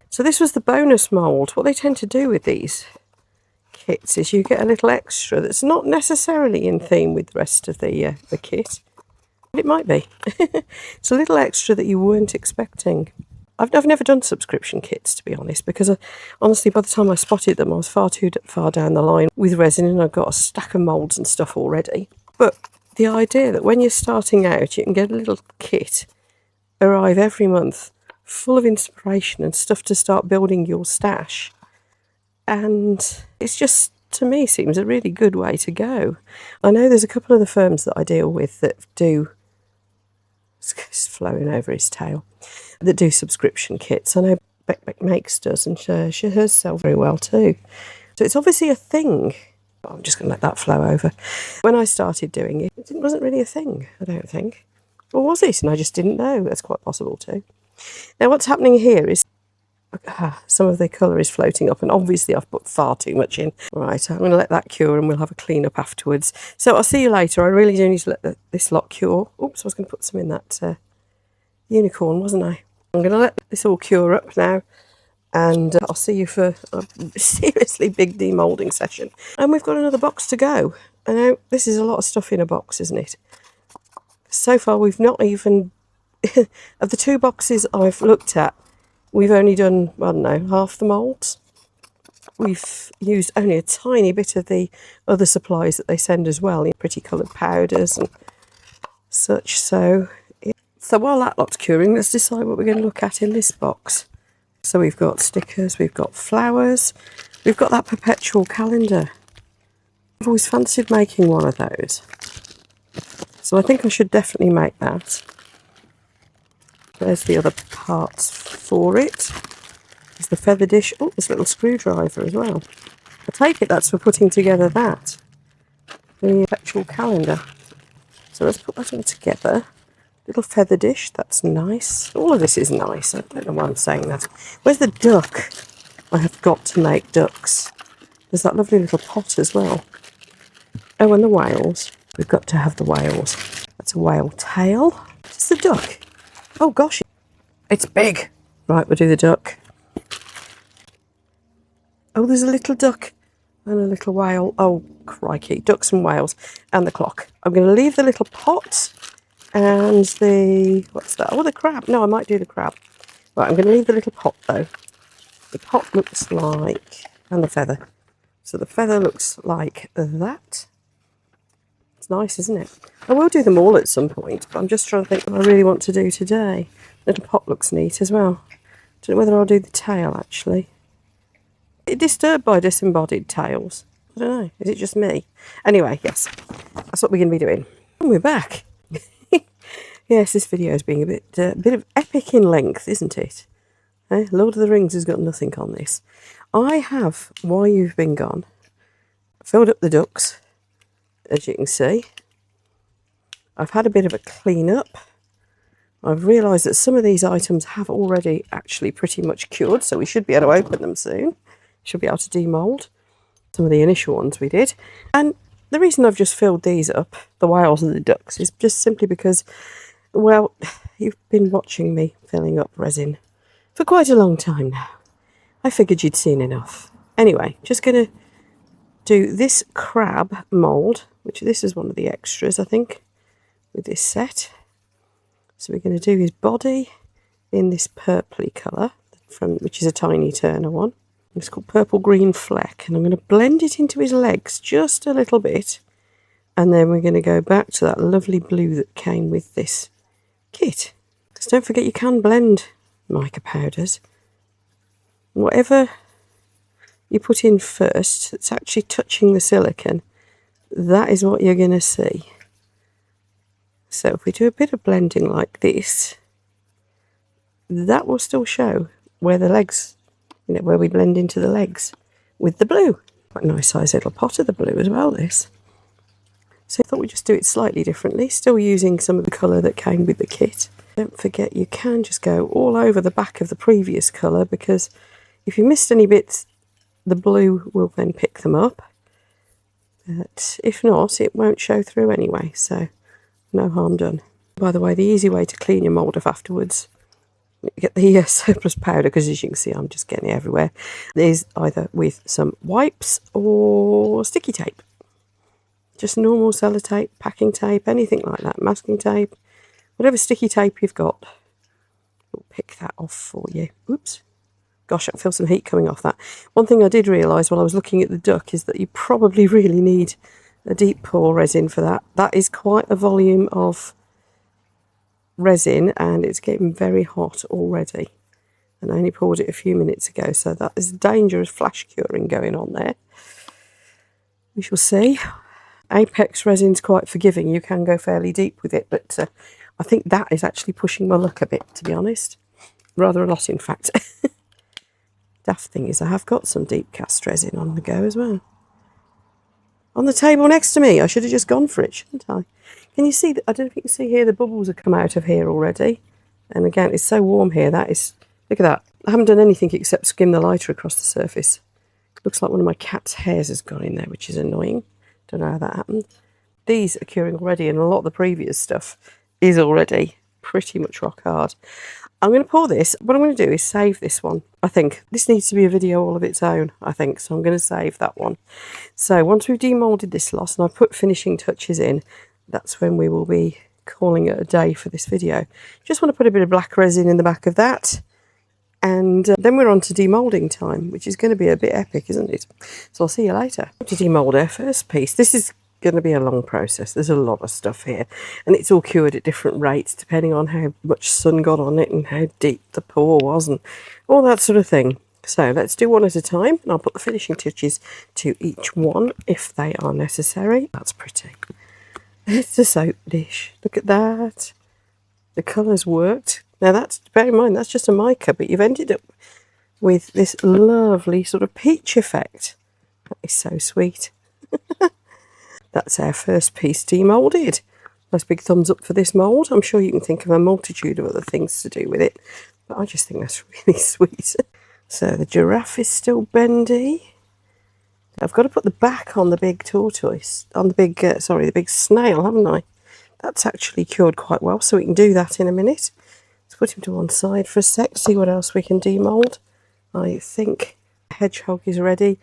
So this was the bonus mould. What they tend to do with these kits is you get a little extra that's not necessarily in theme with the rest of the kit. But it might be. It's a little extra that you weren't expecting. I've never done subscription kits, to be honest, because honestly, by the time I spotted them, I was far too far down the line with resin, and I've got a stack of moulds and stuff already. But the idea that when you're starting out, you can get a little kit, arrive every month, full of inspiration and stuff to start building your stash. And it's just, to me, seems a really good way to go. I know there's a couple of the firms that I deal with that do, it's flowing over his tail, that do subscription kits. I know Beck Makes does, and she hers sell very well too. So it's obviously a thing. I'm just going to let that flow over. When I started doing it, it wasn't really a thing, I don't think. Or was it? And I just didn't know. That's quite possible too. Now what's happening here is some of the colour is floating up, and obviously I've put far too much in. Right, I'm going to let that cure and we'll have a clean up afterwards. So I'll see you later. I really do need to let this lot cure. Oops, I was going to put some in that unicorn, wasn't I? I'm going to let this all cure up now, and I'll see you for a seriously big demoulding session. And we've got another box to go. I know this is a lot of stuff in a box, isn't it? So far we've not even, of the 2 boxes I've looked at, we've only done, I don't know, half the moulds. We've used only a tiny bit of the other supplies that they send as well, in pretty coloured powders and such. So while that lot's curing, let's decide what we're going to look at in this box. So we've got stickers, we've got flowers, we've got that perpetual calendar. I've always fancied making one of those. So I think I should definitely make that. There's the other parts for it. There's the feather dish. Oh, there's a little screwdriver as well. I take it that's for putting together that. The perpetual calendar. So let's put that all together. Little feather dish, that's nice. All of this is nice. I don't know why I'm saying that. Where's the duck? I have got to make ducks. There's that lovely little pot as well. Oh, and the whales. We've got to have the whales. That's a whale tail. It's the duck. Oh gosh, it's big. Right, we'll do the duck. Oh, there's a little duck and a little whale. Oh, crikey, ducks and whales and the clock. I'm going to leave the little pot and the, what's that? Oh, the crab. No, I might do the crab. Right, I'm going to leave the little pot though. The pot looks like, and the feather. So the feather looks like that. It's nice, isn't it? I will do them all at some point, but I'm just trying to think what I really want to do today. Little pot looks neat as well. Don't know whether I'll do the tail, actually. Is it disturbed by disembodied tails? I don't know. Is it just me? Anyway, yes. That's what we're going to be doing. And we're back. Yes, this video is being a bit of epic in length, isn't it? Lord of the Rings has got nothing on this. I have, while you've been gone, filled up the ducks. As you can see, I've had a bit of a clean up. I've realised that some of these items have already actually pretty much cured, so we should be able to open them soon. Should be able to demould. Some of the initial ones we did. And the reason I've just filled these up, the whales and the ducks, is just simply because, well, you've been watching me filling up resin for quite a long time now. I figured you'd seen enough. Anyway, just going to do this crab mould. which this is one of the extras, I think, with this set. So we're going to do his body in this purpley colour, which is a tiny Turner one. It's called Purple Green Fleck, and I'm going to blend it into his legs just a little bit, and then we're going to go back to that lovely blue that came with this kit. Because don't forget, you can blend mica powders. Whatever you put in first that's actually touching the silicone, that is what you're going to see. So if we do a bit of blending like this, that will still show where the legs, where we blend into the legs with the blue. Quite a nice size little pot of the blue as well, this. So I thought we'd just do it slightly differently, still using some of the colour that came with the kit. Don't forget, you can just go all over the back of the previous colour, because if you missed any bits, the blue will then pick them up. But if not, it won't show through anyway, so no harm done. By the way, the easy way to clean your mould off afterwards, get the surplus powder, because as you can see I'm just getting it everywhere, is either with some wipes or sticky tape. Just normal sellotape, packing tape, anything like that, masking tape, whatever sticky tape you've got. We'll pick that off for you. Oops. Gosh, I feel some heat coming off that. One thing I did realise while I was looking at the duck is that you probably really need a deep pour resin for that. That is quite a volume of resin, and it's getting very hot already. And I only poured it a few minutes ago, so that is dangerous flash curing going on there. We shall see. Apex resin's quite forgiving. You can go fairly deep with it, but I think that is actually pushing my luck a bit, to be honest. Rather a lot, in fact. Daft thing is I have got some deep cast resin on the go as well. On the table next to me. I should have just gone for it, shouldn't I? Can you see, I don't know if you can see here, the bubbles have come out of here already. And again, it's so warm here. That is, look at that. I haven't done anything except skim the lighter across the surface. Looks like one of my cat's hairs has gone in there, which is annoying. Don't know how that happened. These are curing already, and a lot of the previous stuff is already pretty much rock hard. I'm going to pour this. What I'm going to do is save this one. I think this needs to be a video all of its own, I think, so I'm going to save that one. So once we've demoulded this lot and I've put finishing touches in, that's when we will be calling it a day for this video. Just want to put a bit of black resin in the back of that, and then we're on to demoulding time, which is going to be a bit epic, isn't it? So I'll see you later. To demould our first piece, this is going to be a long process. There's a lot of stuff here, and it's all cured at different rates depending on how much sun got on it and how deep the pour was and all that sort of thing. So let's do one at a time, and I'll put the finishing touches to each one if they are necessary. That's pretty. It's a soap dish. Look at that. The colours worked. Now that's, bear in mind, that's just a mica, but you've ended up with this lovely sort of peach effect. That is so sweet. That's our first piece demoulded. Nice big thumbs up for this mould. I'm sure you can think of a multitude of other things to do with it, but I just think that's really sweet. So the giraffe is still bendy. I've got to put the back on the big tortoise, on the big, the big snail, haven't I? That's actually cured quite well, so we can do that in a minute. Let's put him to one side for a sec, see what else we can demould. I think the hedgehog is ready.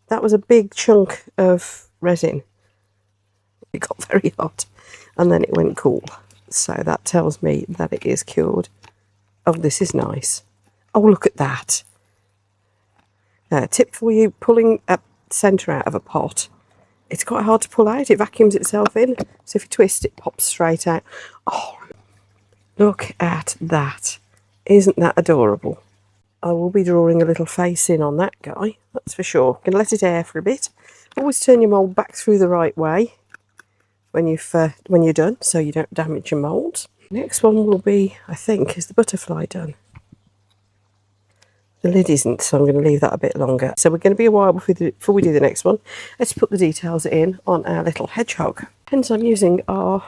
That was a big chunk of resin. It got very hot and then it went cool. So that tells me that it is cured. Oh, this is nice. Oh, look at that. Tip for you, pulling a centre out of a pot. It's quite hard to pull out. It vacuums itself in. So if you twist, it pops straight out. Oh, look at that. Isn't that adorable? I will be drawing a little face in on that guy, that's for sure. Going to let it air for a bit. Always turn your mould back through the right way when you're done, so you don't damage your mould. Next one will be, I think, is the butterfly done? The lid isn't, so I'm going to leave that a bit longer. So we're going to be a while before we do the next one. Let's put the details in on our little hedgehog. Hence I'm using our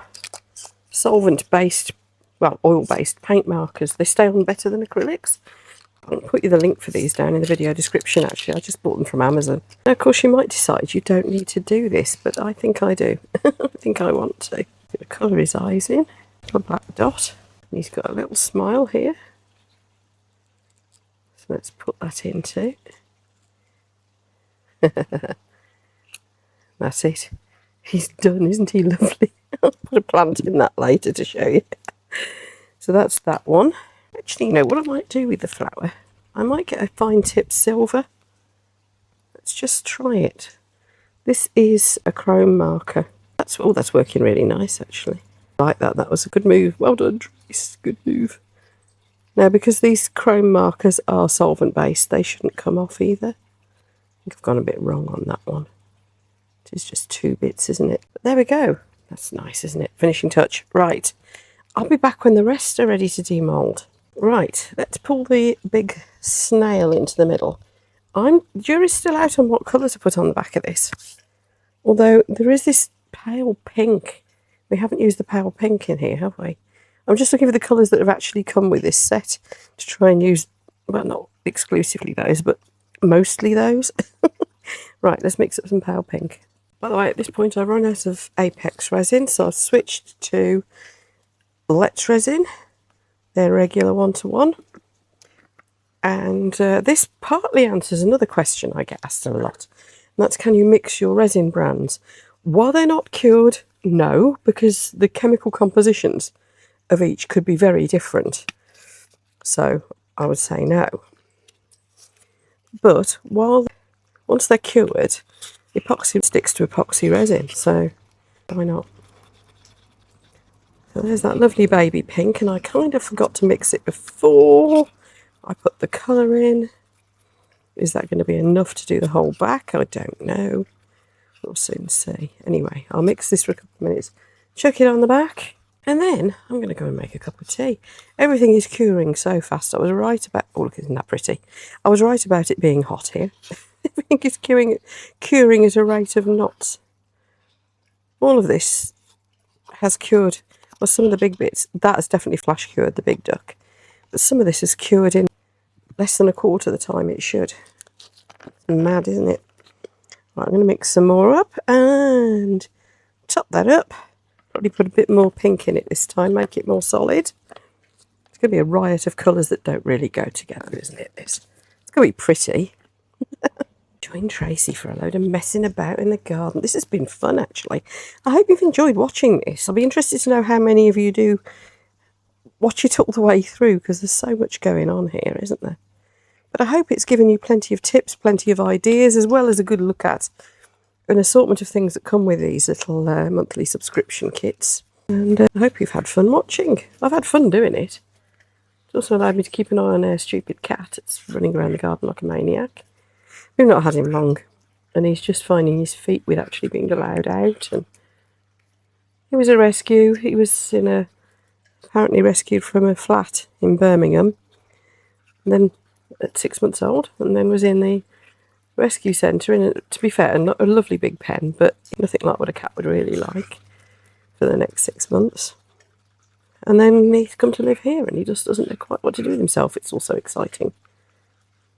solvent-based, well, oil-based paint markers. They stay on better than acrylics. I'll put you the link for these down in the video description, actually. I just bought them from Amazon. Now, of course, you might decide you don't need to do this, but I think I do. I think I want to. I'm going to colour his eyes in. A black dot. And he's got a little smile here. So let's put that in too. That's it. He's done, isn't he lovely? I'll put a plant in that later to show you. So that's that one. Actually, you know what I might do with the flower? I might get a fine tip silver. Let's just try it. This is a chrome marker. That's working really nice actually. I like that. That was a good move. Well done, Trace. Good move. Now, because these chrome markers are solvent based, they shouldn't come off either. I think I've gone a bit wrong on that one. It is just 2 bits, isn't it? But there we go. That's nice, isn't it? Finishing touch. Right. I'll be back when the rest are ready to demould. Right. Let's pull the big snail into the middle. Jury's still out on what colour to put on the back of this. Although there is this pale pink. We haven't used the pale pink in here, have we? I'm just looking for the colours that have actually come with this set to try and use, well, not exclusively those, but mostly those. Right, let's mix up some pale pink. By the way, at this point I've run out of Apex resin, so I've switched to Let's Resin, their regular 1-to-1. And this partly answers another question I get asked a lot. And that's, can you mix your resin brands? While they're not cured, no, because the chemical compositions of each could be very different. So I would say no. But once they're cured, epoxy sticks to epoxy resin, so why not? So there's that lovely baby pink, and I kind of forgot to mix it before I put the colour in. Is that going to be enough to do the whole back? I don't know. We'll soon see. Anyway, I'll mix this for a couple of minutes, chuck it on the back, and then I'm going to go and make a cup of tea. Everything is curing so fast. I was right about... Oh, look, isn't that pretty? I was right about it being hot here. Everything is curing at a rate of knots. All of this has cured. Well, some of the big bits, that has definitely flash cured the big duck. But some of this has cured in less than a quarter the time it should. It's mad, isn't it? Right, I'm going to mix some more up and top that up. Probably put a bit more pink in it this time, make it more solid. It's going to be a riot of colours that don't really go together, isn't it? It's going to be pretty. Join Tracy for a load of messing about in the garden. This has been fun, actually. I hope you've enjoyed watching this. I'll be interested to know how many of you do watch it all the way through, because there's so much going on here, isn't there? But I hope it's given you plenty of tips, plenty of ideas, as well as a good look at an assortment of things that come with these little monthly subscription kits. And I hope you've had fun watching. I've had fun doing it. It's also allowed me to keep an eye on our stupid cat. It's running around the garden like a maniac. We've not had him long, and he's just finding his feet with actually being allowed out. And he was a rescue. He was apparently rescued from a flat in Birmingham, and then at 6 months old, and then was in the rescue centre in, to be fair, not a lovely big pen, but nothing like what a cat would really like, for the next 6 months. And then he's come to live here, and he just doesn't know quite what to do with himself. It's also exciting.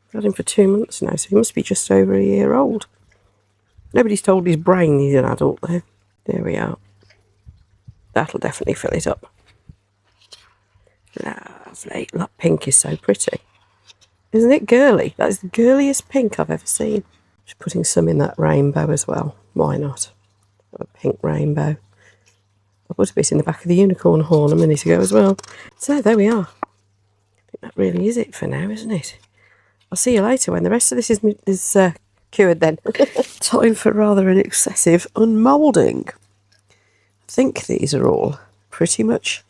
I've had him for 2 months now, so he must be just over a year old. Nobody's told his brain he's an adult, though. There we are. That'll definitely fill it up. Lovely. That pink is so pretty. Isn't it girly? That is the girliest pink I've ever seen. Just putting some in that rainbow as well. Why not? A pink rainbow. I put a bit in the back of the unicorn horn a minute ago as well. So there we are. I think that really is it for now, isn't it? I'll see you later when the rest of this is cured then. Time for rather an excessive unmoulding. I think these are all pretty much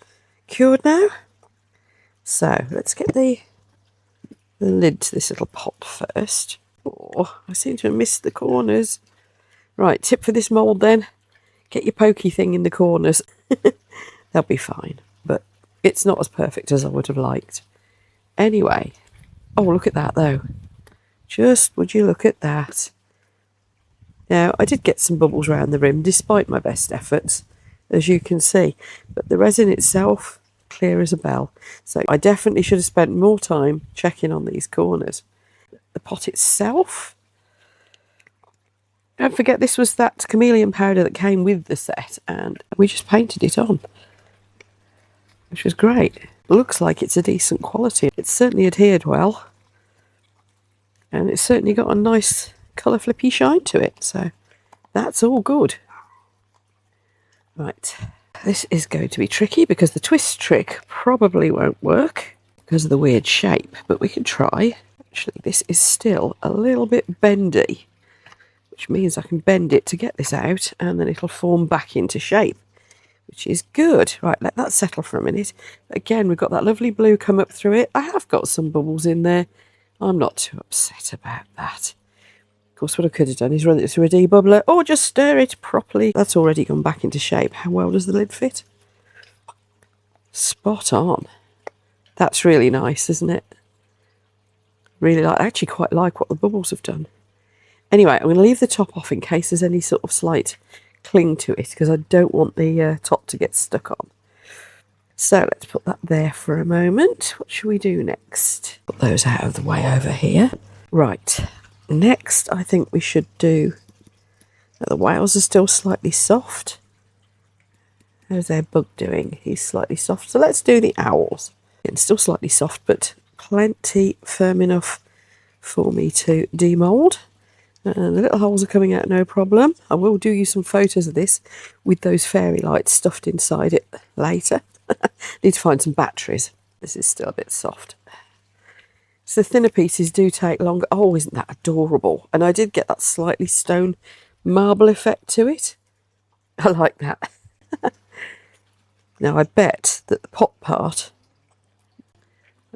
cured now. So let's get the lid to this little pot first. Oh, I seem to have missed the corners. Right, tip for this mould then. Get your pokey thing in the corners. They'll be fine, but it's not as perfect as I would have liked. Anyway, oh, look at that though. Just would you look at that. Now, I did get some bubbles around the rim despite my best efforts, as you can see, but the resin itself, clear as a bell. So I definitely should have spent more time checking on these corners. The pot itself, don't forget this was that chameleon powder that came with the set, and we just painted it on, which was great. It looks like it's a decent quality. It's certainly adhered well, and it's certainly got a nice colour flippy shine to it, so that's all good. Right, this is going to be tricky because the twist trick probably won't work because of the weird shape, but we can try. Actually, this is still a little bit bendy, which means I can bend it to get this out and then it'll form back into shape, which is good. Right, let that settle for a minute. Again, we've got that lovely blue come up through it. I have got some bubbles in there. I'm not too upset about that. Of course, what I could have done is run it through a debubbler or just stir it properly. That's already gone back into shape. How well does the lid fit? Spot on. That's really nice, isn't it? Really like, I actually quite like what the bubbles have done. Anyway, I'm going to leave the top off in case there's any sort of slight cling to it because I don't want the top to get stuck on. So let's put that there for a moment. What should we do next? Put those out of the way over here. Right. Next, I think we should do... The whales are still slightly soft. How's their bug doing? He's slightly soft. So let's do the owls. It's still slightly soft, but plenty firm enough for me to demold. And the little holes are coming out no problem. I will do you some photos of this with those fairy lights stuffed inside it later. Need to find some batteries. This is still a bit soft. So the thinner pieces do take longer. Oh, isn't that adorable? And I did get that slightly stone marble effect to it. I like that. Now I bet that the pot part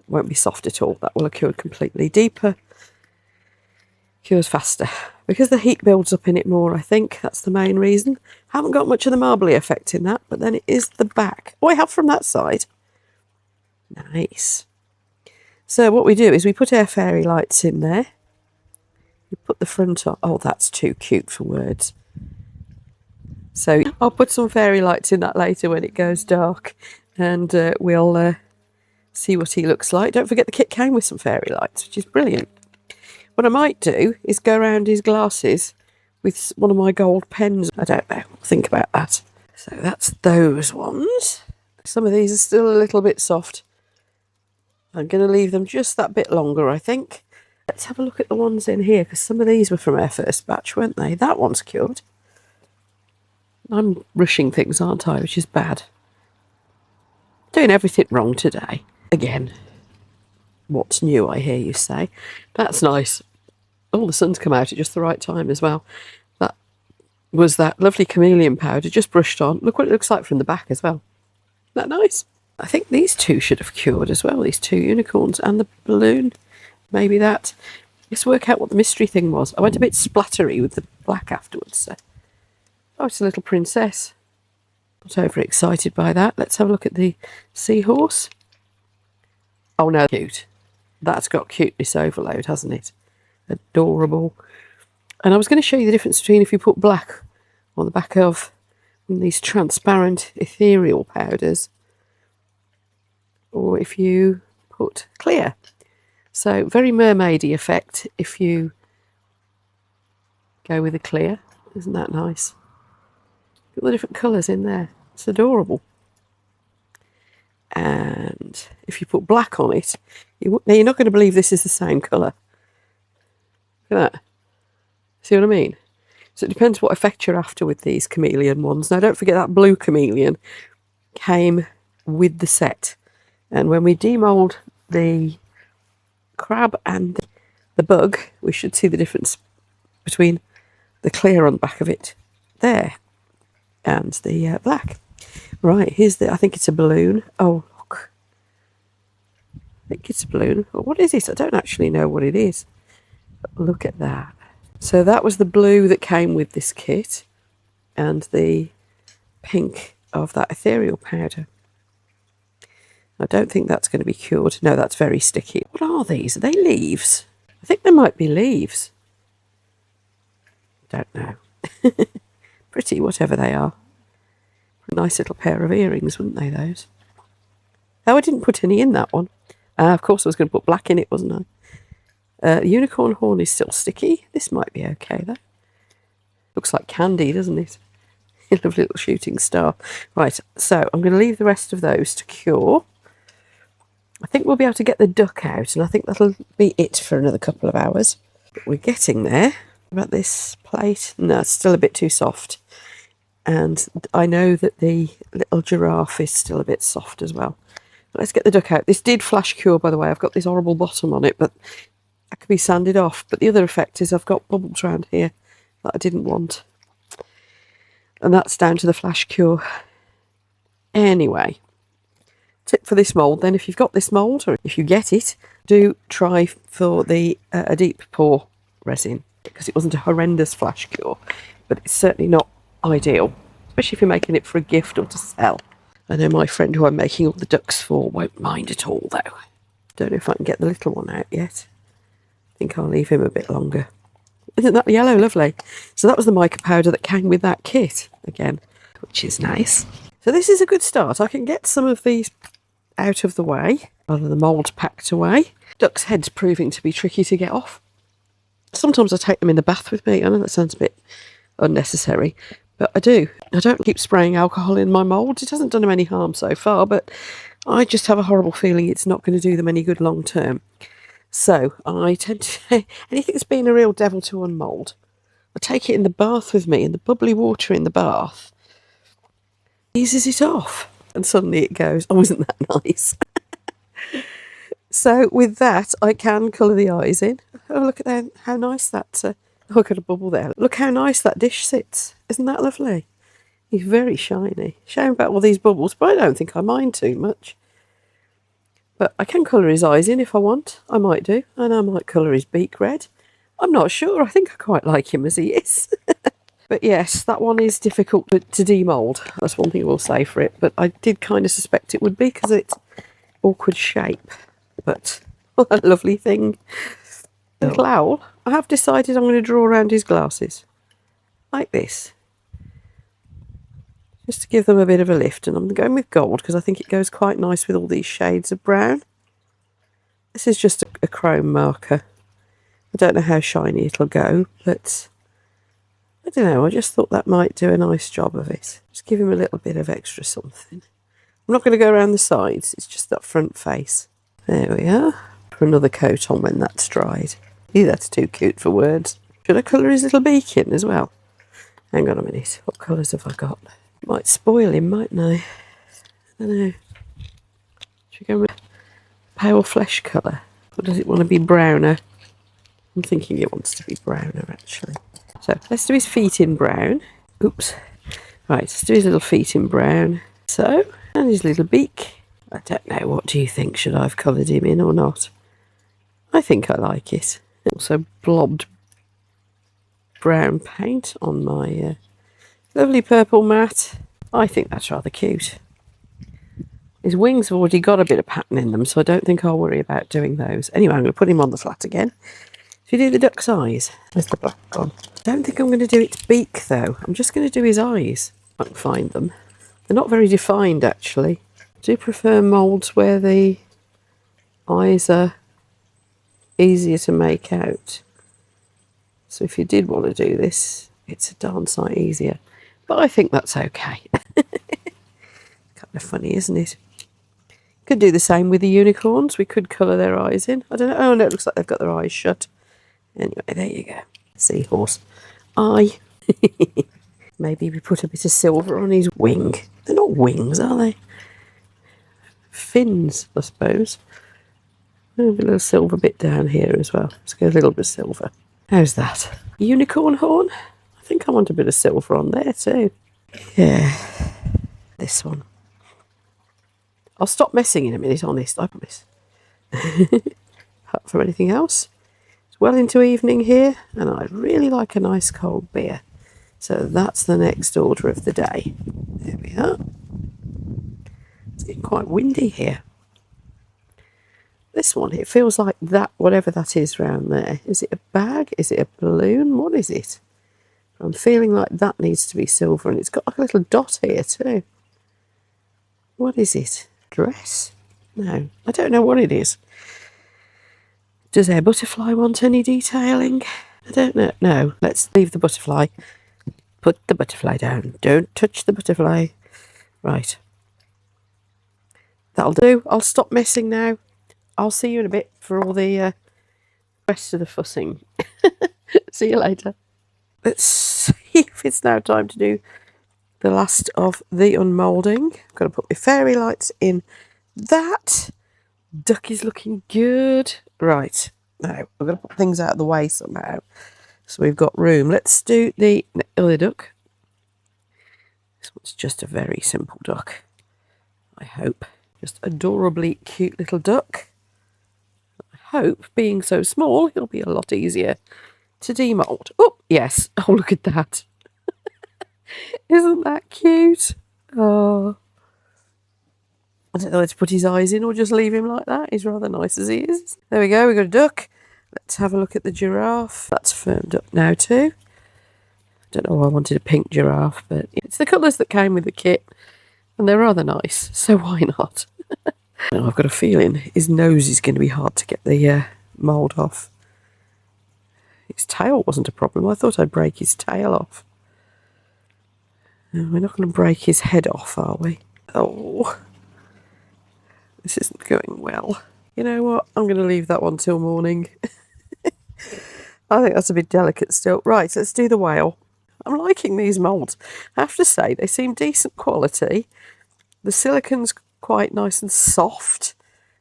won't be soft at all. That will have cured completely. Deeper cures faster because the heat builds up in it more. I think that's the main reason. Haven't got much of the marbly effect in that, but then it is the back. Oh, I have from that side. Nice. So what we do is we put our fairy lights in there. We put the front on. Oh, that's too cute for words. So I'll put some fairy lights in that later when it goes dark, and we'll see what he looks like. Don't forget the kit came with some fairy lights, which is brilliant. What I might do is go around his glasses with one of my gold pens. I don't know. Think about that. So that's those ones. Some of these are still a little bit soft. I'm going to leave them just that bit longer, I think. Let's have a look at the ones in here, because some of these were from our first batch, weren't they? That one's cured. I'm rushing things, aren't I? Which is bad. Doing everything wrong today. Again. What's new, I hear you say. That's nice. Oh, the sun's come out at just the right time as well. That was that lovely chameleon powder just brushed on. Look what it looks like from the back as well. Isn't that nice? I think these two should have cured as well, these two unicorns and the balloon. Maybe that. Let's work out what the mystery thing was. I went a bit splattery with the black afterwards. So. Oh, it's a little princess. Not overexcited by that. Let's have a look at the seahorse. Oh no, cute. That's got cuteness overload, hasn't it? Adorable. And I was going to show you the difference between if you put black on the back of these transparent ethereal powders or if you put clear. So very mermaidy effect if you go with a clear. Isn't that nice? Got the different colours in there. It's adorable. And if you put black on it, now you're not going to believe this is the same colour. Look at that. See what I mean? So it depends what effect you're after with these chameleon ones. Now don't forget that blue chameleon came with the set. And when we demold the crab and the bug, we should see the difference between the clear on the back of it there and the black. Right, here's the, I think it's a balloon. Oh, look. I think it's a balloon. But what is it? I don't actually know what it is. But look at that. So that was the blue that came with this kit and the pink of that ethereal powder. I don't think that's going to be cured. No, that's very sticky. What are these? Are they leaves? I think they might be leaves. Don't know. Pretty, whatever they are. A nice little pair of earrings, wouldn't they, those? Oh, I didn't put any in that one. Of course I was going to put black in it, wasn't I? The unicorn horn is still sticky. This might be okay, though. Looks like candy, doesn't it? A lovely little shooting star. Right, so I'm going to leave the rest of those to cure. I think we'll be able to get the duck out, and I think that'll be it for another couple of hours. But we're getting there. What about this plate? No, it's still a bit too soft. And I know that the little giraffe is still a bit soft as well. But let's get the duck out. This did flash cure, by the way. I've got this horrible bottom on it, but that can be sanded off. But the other effect is I've got bubbles around here that I didn't want. And that's down to the flash cure. Anyway, tip for this mould then, if you've got this mould, or if you get it, do try for the a deep pour resin, because it wasn't a horrendous flash cure, but it's certainly not ideal, especially if you're making it for a gift or to sell. I know my friend who I'm making all the ducks for won't mind at all though. Don't know if I can get the little one out yet. I think I'll leave him a bit longer. Isn't that yellow lovely? So that was the mica powder that came with that kit again, which is nice. So this is a good start. I can get some of these out of the way, rather than the mould packed away. Duck's head's proving to be tricky to get off. Sometimes I take them in the bath with me. I know that sounds a bit unnecessary, but I do. I don't keep spraying alcohol in my moulds. It hasn't done them any harm so far, but I just have a horrible feeling it's not going to do them any good long term. So I tend to, anything that's been a real devil to unmould, I take it in the bath with me, and the bubbly water in the bath eases it off. And suddenly it goes, oh, isn't that nice? So with that, I can colour the eyes in. Oh, look at how nice that... oh, I got a bubble there. Look how nice that dish sits. Isn't that lovely? He's very shiny. Shame about all these bubbles, but I don't think I mind too much. But I can colour his eyes in if I want. I might do. And I might colour his beak red. I'm not sure. I think I quite like him as he is. But yes, that one is difficult to demould. That's one thing I will say for it. But I did kind of suspect it would be because it's awkward shape. But what a lovely thing. Little owl. I have decided I'm going to draw around his glasses. Like this. Just to give them a bit of a lift. And I'm going with gold because I think it goes quite nice with all these shades of brown. This is just a chrome marker. I don't know how shiny it'll go, but I don't know. I just thought that might do a nice job of it. Just give him a little bit of extra something. I'm not going to go around the sides. It's just that front face. There we are. For another coat on when that's dried. Ew, that's too cute for words. Should I colour his little beak in as well? Hang on a minute. What colours have I got? Might spoil him, mightn't I? I don't know. Should we go with pale flesh colour? Or does it want to be browner? I'm thinking it wants to be browner, actually. So let's do his feet in brown. Oops. Right, let's do his little feet in brown. So, and his little beak. I don't know, what do you think? Should I have coloured him in or not? I think I like it. Also blobbed brown paint on my lovely purple mat. I think that's rather cute. His wings have already got a bit of pattern in them, so I don't think I'll worry about doing those. Anyway, I'm going to put him on the flat again. Should we do the duck's eyes? Where's the black gone? I don't think I'm going to do its beak, though. I'm just going to do his eyes. I can find them. They're not very defined, actually. I do prefer moulds where the eyes are easier to make out. So if you did want to do this, it's a darn sight easier. But I think that's okay. Kind of funny, isn't it? Could do the same with the unicorns. We could colour their eyes in. I don't know. Oh no, it looks like they've got their eyes shut. Anyway, there you go. Seahorse. Eye. Maybe we put a bit of silver on his wing. They're not wings, are they? Fins, I suppose. Maybe a little silver bit down here as well. Let's go a little bit of silver. How's that? Unicorn horn? I think I want a bit of silver on there too. Yeah. This one. I'll stop messing in a minute, honest, I promise. Apart from anything else. It's well into evening here, and I'd really like a nice cold beer. So that's the next order of the day. There we are. It's getting quite windy here. This one, it feels like that, whatever that is round there. Is it a bag? Is it a balloon? What is it? I'm feeling like that needs to be silver, and it's got like a little dot here too. What is it? Dress? No, I don't know what it is. Does our butterfly want any detailing? I don't know. No, let's leave the butterfly. Put the butterfly down. Don't touch the butterfly. Right. That'll do. I'll stop messing now. I'll see you in a bit for all the rest of the fussing. See you later. Let's see if it's now time to do the last of the unmoulding. I'm going to put my fairy lights in that. Duck is looking good. Right, now we're going to put things out of the way somehow, so we've got room. Let's do the other duck. This one's just a very simple duck, I hope. Just adorably cute little duck. I hope, being so small, it'll be a lot easier to demould. Oh, yes. Oh, look at that. Isn't that cute? Oh. I don't know whether to put his eyes in or just leave him like that. He's rather nice as he is. There we go, we've got a duck. Let's have a look at the giraffe. That's firmed up now too. I don't know why I wanted a pink giraffe, but it's the colours that came with the kit, and they're rather nice, so why not? Now, I've got a feeling his nose is going to be hard to get the mould off. His tail wasn't a problem. I thought I'd break his tail off. We're not going to break his head off, are we? Oh, this isn't going well. You know what? I'm going to leave that one till morning. I think that's a bit delicate still. Right, let's do the whale. I'm liking these moulds. I have to say, they seem decent quality. The silicon's quite nice and soft,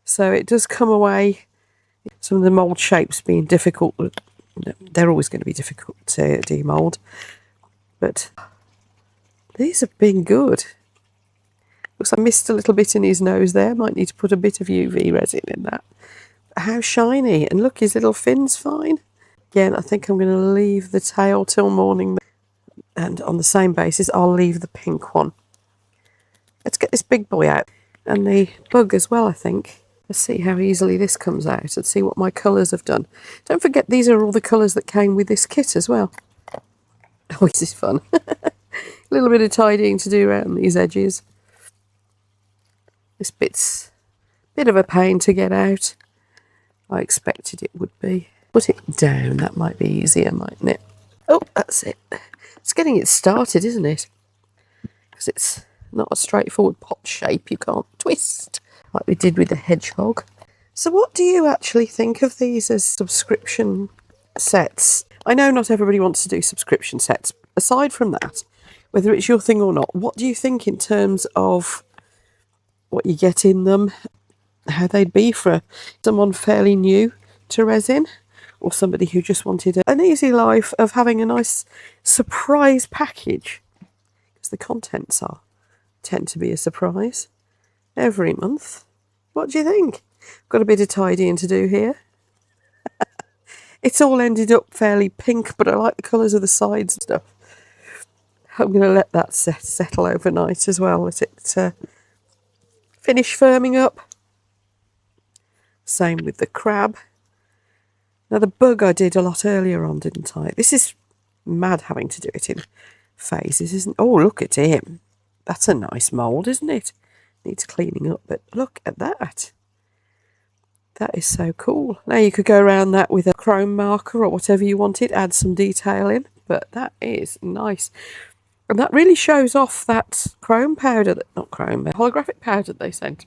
so it does come away. Some of the mould shapes being difficult, they're always going to be difficult to demould, but these have been good. Looks like I missed a little bit in his nose there. Might need to put a bit of UV resin in that. How shiny, and look, his little fin's fine. Again, I think I'm going to leave the tail till morning, and on the same basis I'll leave the pink one. Let's get this big boy out, and the bug as well, I think. Let's see how easily this comes out and see what my colours have done. Don't forget, these are all the colours that came with this kit as well. Oh, this is fun. A little bit of tidying to do around these edges. This bit's a bit of a pain to get out. I expected it would be. Put it down, that might be easier, mightn't it? Oh, that's it. It's getting it started, isn't it? Because it's not a straightforward pot shape. You can't twist like we did with the hedgehog. So what do you actually think of these as subscription sets? I know not everybody wants to do subscription sets. Aside from that, whether it's your thing or not, what do you think in terms of what you get in them, how they'd be for someone fairly new to resin, or somebody who just wanted an easy life of having a nice surprise package? Because the contents tend to be a surprise every month. What do you think? Got a bit of tidying to do here. It's all ended up fairly pink, but I like the colours of the sides and stuff. I'm going to let that settle overnight as well. Let it finish firming up. Same with the crab. Now the bug I did a lot earlier on, didn't I? This is mad having to do it in phases, isn't it? Oh, look at him. That's a nice mould, isn't it? Needs cleaning up, but look at that. That is so cool. Now you could go around that with a chrome marker or whatever you wanted, add some detail in, but that is nice. And that really shows off that chrome powder, holographic powder they sent.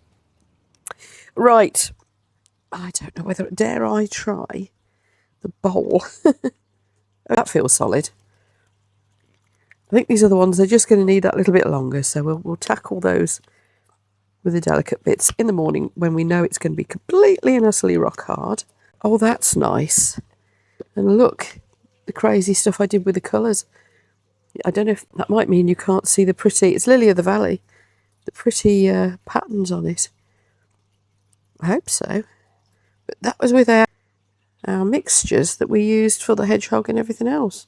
Right. I don't know whether, dare I try the bowl? That feels solid. I think these are the ones, they're just going to need that little bit longer, so we'll tackle those with the delicate bits in the morning when we know it's going to be completely and utterly rock hard. Oh, that's nice. And look, the crazy stuff I did with the colours. I don't know if that might mean you can't see the pretty, it's Lily of the Valley, the pretty patterns on it. I hope so. But that was with our mixtures that we used for the hedgehog and everything else.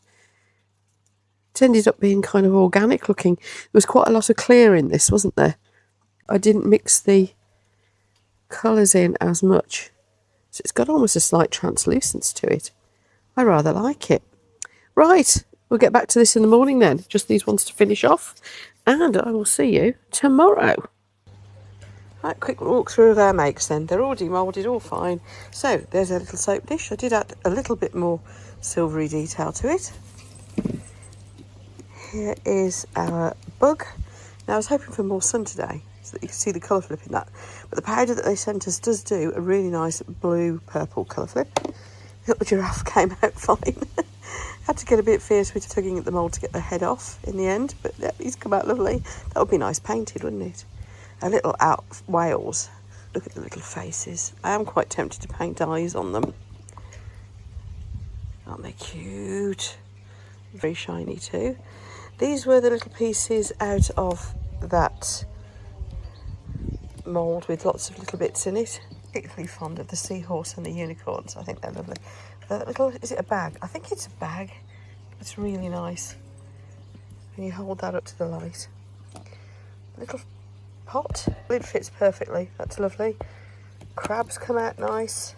It ended up being kind of organic looking. There was quite a lot of clear in this, wasn't there? I didn't mix the colours in as much. So it's got almost a slight translucence to it. I rather like it. Right, we'll get back to this in the morning then. Just these ones to finish off. And I will see you tomorrow. Right, quick walk through of our makes then. They're all demoulded, all fine. So there's a little soap dish. I did add a little bit more silvery detail to it. Here is our bug. Now I was hoping for more sun today so that you can see the colour flip in that. But the powder that they sent us does do a really nice blue-purple colour flip. Little giraffe came out fine. Had to get a bit fierce with tugging at the mould to get the head off in the end, but yeah, he's come out lovely. That would be nice painted, wouldn't it? A little out whales. Look at the little faces. I am quite tempted to paint eyes on them. Aren't they cute? Very shiny too. These were the little pieces out of that mould with lots of little bits in it. Particularly fond of the seahorse and the unicorns. I think they're lovely. That little, is it a bag? I think it's a bag. It's really nice. And you hold that up to the light. Little pot. Lid fits perfectly. That's lovely. Crabs come out nice.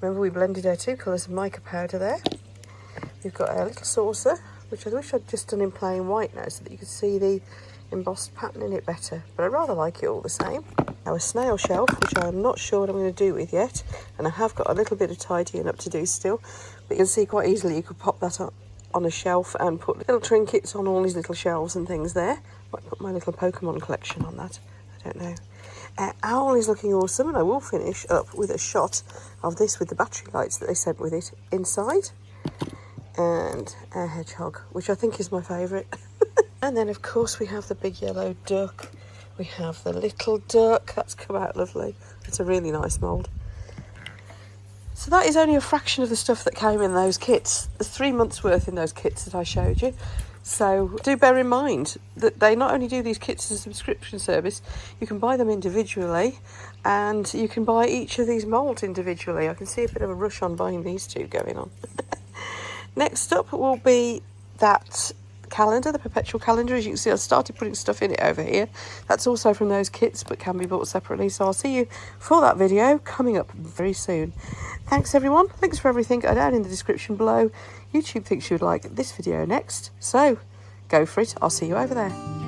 Remember we blended our two colours of mica powder there. We've got our little saucer, which I wish I'd just done in plain white now so that you could see the embossed pattern in it better, but I rather like it all the same. Now a snail shelf, which I'm not sure what I'm going to do with yet, and I have got a little bit of tidying up to do still, but you can see quite easily you could pop that on a shelf and put little trinkets on all these little shelves and things there. Might put my little Pokemon collection on that, I don't know. Owl is looking awesome, and I will finish up with a shot of this with the battery lights that they sent with it inside. And a hedgehog, which I think is my favourite. And then of course we have the big yellow duck. We have the little duck. That's come out lovely. It's a really nice mould. So that is only a fraction of the stuff that came in those kits. There's 3 months worth in those kits that I showed you. So do bear in mind that they not only do these kits as a subscription service, you can buy them individually, and you can buy each of these moulds individually. I can see a bit of a rush on buying these two going on. Next up will be that calendar, the perpetual calendar. As you can see, I started putting stuff in it over here. That's also from those kits, but can be bought separately. So I'll see you for that video coming up very soon. Thanks everyone. Links for everything are down in the description below. YouTube thinks you'd like this video next, so go for it. I'll see you over there.